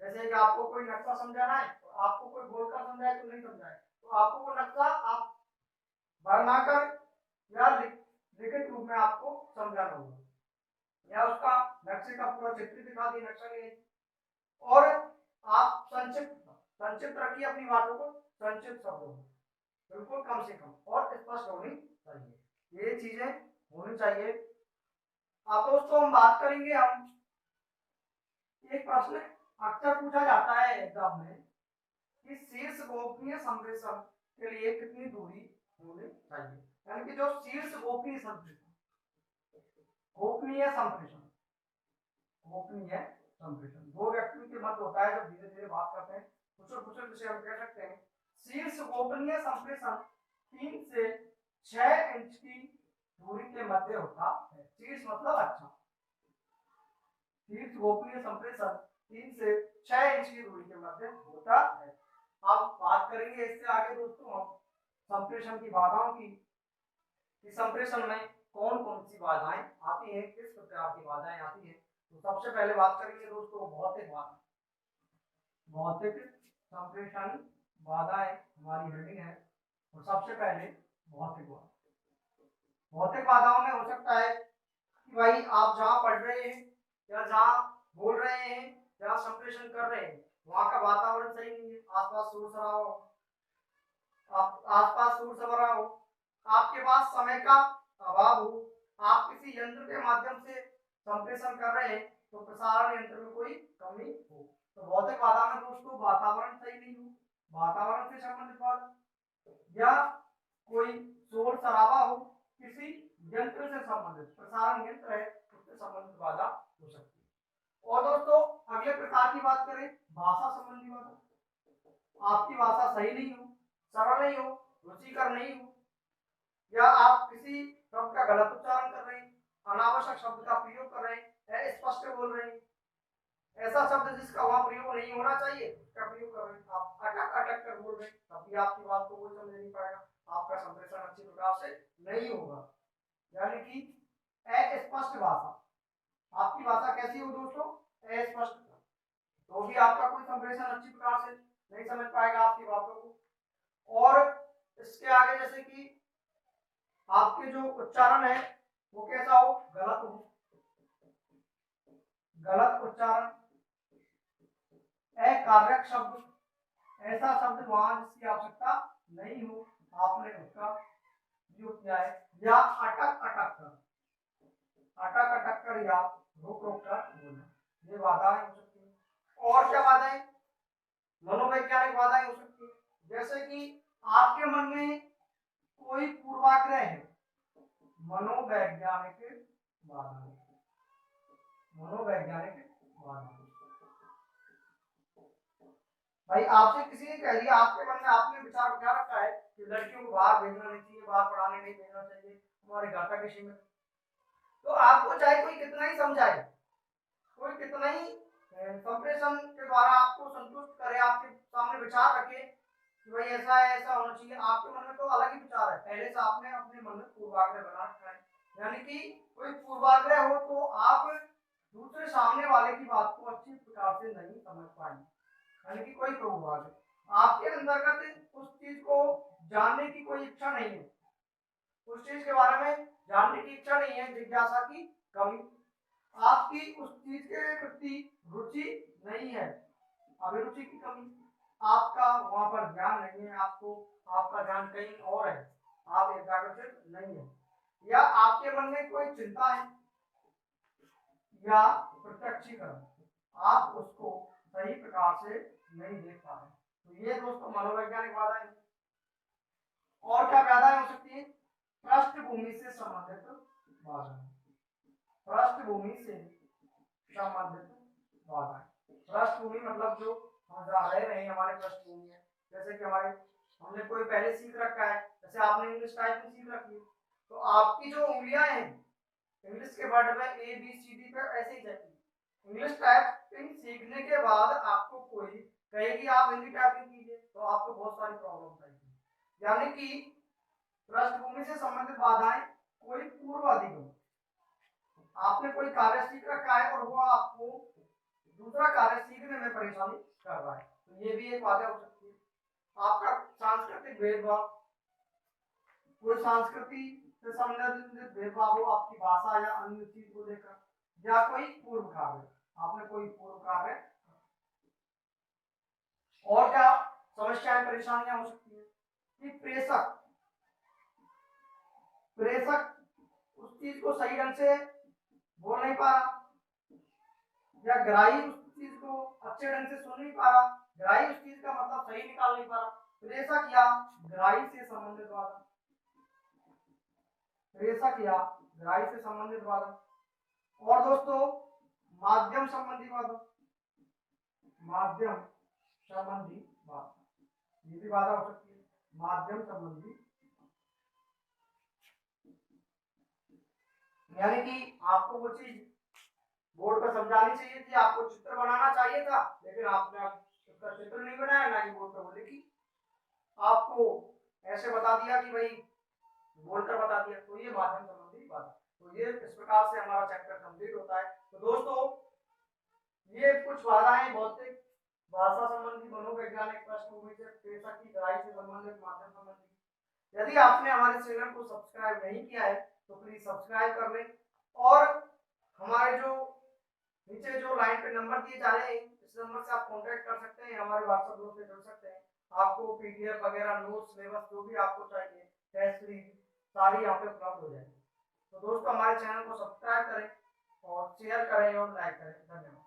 जैसे कि आपको कोई नक्शा समझाना है तो आपको कोई बोलकर समझाए तो नहीं समझाए, तो आपको वो नक्शा आप बनाकर या लिखित रूप में आपको समझाना होगा, या उसका नक्शे का पूरा चित्र दिखा दिए नक्शा ले। और आप संक्षिप्त रखिए अपनी बातों को, संक्षिप्त शब्दों में बिल्कुल कम से कम और स्पष्ट होनी चाहिए, ये चीजें होनी चाहिए। अब दोस्तों हम बात करेंगे, हम एक प्रश्न अक्सर पूछा जाता है एग्जाम में कि शीर्ष गोपनीय संप्रेषण के लिए कितनी दूरी होनी चाहिए। यानी कि जो शीर्ष गोपनीय संप्रेषण दो व्यक्ति के मध्य होता है जो धीरे धीरे बात करते हैं, कुशल जिसे हम कह सकते हैं। शीर्ष गोपनीय संप्रेषण 3 से 6 इंच की दूरी के मध्य होता है। शीर्ष मतलब अच्छा, शीर्ष गोपनीय संप्रेषण 3 से 6 इंच की दूरी के मध्य होता है। अब बात करेंगे इससे आगे दोस्तों हम संप्रेषण की बाधाओं की, संप्रेषण में कौन कौन सी बाधाएं आती हैं, किस प्रकार की बाधाएं आती हैं। तो सबसे पहले बात करेंगे दोस्तों भौतिक बाधा, भौतिक संप्रेषण बाधाएं हमारी हेडिंग है। और सबसे पहले भौतिक बाधा, भौतिक बाधाओं में हो सकता है कि भाई आप जहां पढ़ रहे हैं या जहां बोल रहे हैं, जहां संप्रेषण कर रहे हैं वहां का वातावरण सही नहीं है, आसपास शोर शराबा हो, आपके पास समय का अभाव हो, आप किसी यंत्र के माध्यम से संप्रेषण कर रहे हैं तो प्रसारण यंत्र में कोई कमी हो। तो भौतिक बाधा में दोस्तों वातावरण सही नहीं हो, वातावरण से संबंधित बात, या कोई शोर शराबा हो किसी यंत्र से संबंधित, प्रसारण यंत्र है उससे संबंधित बाधा हो सकती है। और दोस्तों अगले प्रकार की बात करें, भाषा संबंधी बाधा। आपकी भाषा सही नहीं हो, सरल नहीं हो, रुचिकर नहीं हो, या आप किसी शब्द का गलत उच्चारण कर रहे हैं, अनावश्यक शब्द का प्रयोग कर रहे हैं, स्पष्ट बोल रहे हैं, ऐसा शब्द जिसका वहां प्रयोग नहीं होना चाहिए उसका प्रयोग कर रहे हैं, आप अटक अटक कर बोल रहे हैं, तब भी आपकी बात को कोई समझ नहीं पाएगा, आपका संप्रेषण अच्छी प्रकार से नहीं होगा। यानी कि अस्पष्ट भाषा। आपकी भाषा कैसी हो दोस्तों? अस्पष्ट, तो भी आपका कोई संप्रेषण अच्छी प्रकार से नहीं समझ पाएगा आपकी बातों को। और इसके आगे जैसे कि आपके जो उच्चारण है वो कैसा हो? गलत हो, गलत उच्चारण, अकार्यक शब्द, ऐसा शब्द वहां जिसकी आवश्यकता नहीं हो, आपने उसका उपयोग किया है, या अटक अटक कर, अटक अटक कर या रोक रोक कर बोलना, ये बाधाएं हो सकती है। और क्या बाधाएं? मनोवैज्ञानिक बाधाएं हो सकती है, जैसे कि आपके मन में कोई पूर्वाग्रह है, मनोवैज्ञानिक बाधा, मनोवैज्ञानिक बाधा। भाई आपसे किसी ने कह दिया, आपके मन में आपने विचार क्या रखा है कि लड़कियों को बाहर भेजना नहीं चाहिए, बाहर पढ़ाने नहीं भेजना चाहिए, हमारे घर का किसी में, तो आपको चाहे कोई कितना ही समझाए, कोई कितना ही संप्रेषण के द्वारा आपको संतुष्ट करे, आपके सामने विचार रखे कि भाई ऐसा है, ऐसा होना चाहिए, आपके मन में तो अलग ही विचार है, पहले से आपने अपने मन में पूर्वाग्रह बना रखा है। यानी कि कोई पूर्वाग्रह हो तो आप दूसरे सामने वाले की बात को अच्छी प्रकार से नहीं समझ पाएंगे, यानी कि कोई पूर्वाग्रह, आपके अंतर्गत उस चीज को जानने की कोई इच्छा नहीं है, उस चीज के बारे में जानने की इच्छा नहीं है, जिज्ञासा की कमी, आपकी उस चीज के प्रति रुचि नहीं है, अभिरुचि की कमी, आपका वहां पर ध्यान नहीं है, आपको आपका ध्यान कहीं और है, आप एकाग्रचित नहीं है, या आपके मन में कोई चिंता है या प्रत्यक्षीकरण, आप उसको सही प्रकार से नहीं देख पा रहे, तो ये दोस्तों मनोवैज्ञानिक बाधाएं हैं। और क्या बाधाएं हो सकती है? पृष्ठभूमि से संबंधित बाधा, पृष्ठभूमि से संबंधित बाधा, पृष्ठभूमि मतलब जो हम जहाँ रह रहे हैं हमारे पृष्ठभूमि है, जैसे कि हमारे हमने कोई पहले सीख रखा है, जैसे आपने इंग्लिश टाइपिंग सीख रखी है, तो आपकी जो उंगलियां हैं इंग्लिश के वर्ड में ए बी सी डी पे ऐसे ही जाती है, इंग्लिश टाइपिंग सीखने के बाद आपको कोई कहेगी आप हिंदी टाइपिंग कीजिए तो आपको बहुत सारी प्रॉब्लम आएगी। यानी कि पृष्ठभूमि से संबंधित बाधाएं, कोई पूर्व अधिगम, आपने कोई कार्य सीख रखा है और वो आपको दूसरा कार्य सीखने में परेशानी कर रहा है, तो ये भी एक बाधा हो सकती है। आपका सांस्कृतिक भेदभाव, कोई संस्कृति से संबंधित भेदभाव हो आपकी भाषा या अन्य चीज को लेकर, या कोई पूर्व कार्य, आपने कोई पूर्व कार्य। और क्या समस्याएं परेशानियां हो सकती है कि प्रेषक, प्रेषक उस चीज को सही ढंग से बोल नहीं पा रहा, या ग्राही उस चीज को अच्छे ढंग से सुन नहीं पा रहा, ग्राही उस चीज का मतलब सही निकाल नहीं पा रहा, प्रेषक या ग्राही से संबंधित बाधा, प्रेषक या ग्राही से संबंधित बाधा। और दोस्तों माध्यम संबंधी बाधा, माध्यम संबंधी बाधा, ये भी बाधा हो सकती है, माध्यम संबंधी, यानी कि आपको वो चीज बोर्ड पर समझानी चाहिए थी, आपको चित्र बनाना चाहिए था, लेकिन आपने उसका चित्र नहीं बनाया, ना ही बोर्ड पर वो लिखी, आपको ऐसे बता दिया कि भाई बोलकर बता दिया, तो ये माध्यम संबंधी बात। तो ये इस प्रकार से हमारा चैप्टर कंप्लीट होता है। तो दोस्तों ये कुछ बाधाएं भौतिक, भाषा संबंधी, मनोवैज्ञानिक, पृष्ठभूमि से, प्रेषक की गहराई से संबंधित, माध्यम संबंधी। यदि आपने हमारे चैनल को सब्सक्राइब नहीं किया है तो प्लीज सब्सक्राइब कर लें, और हमारे जो नीचे जो लाइन पे नंबर दिए जा रहे हैं इस नंबर से आप कांटेक्ट कर सकते हैं, हमारे व्हाट्सएप ग्रुप से जुड़ सकते हैं, आपको पीडीएफ वगैरह नोट्स सिलेबस जो भी आपको चाहिए, टेस्ट सीरीज सारी यहाँ पे उपलब्ध हो जाएगी। तो दोस्तों हमारे चैनल को सब्सक्राइब करें और शेयर करें और लाइक करें। धन्यवाद।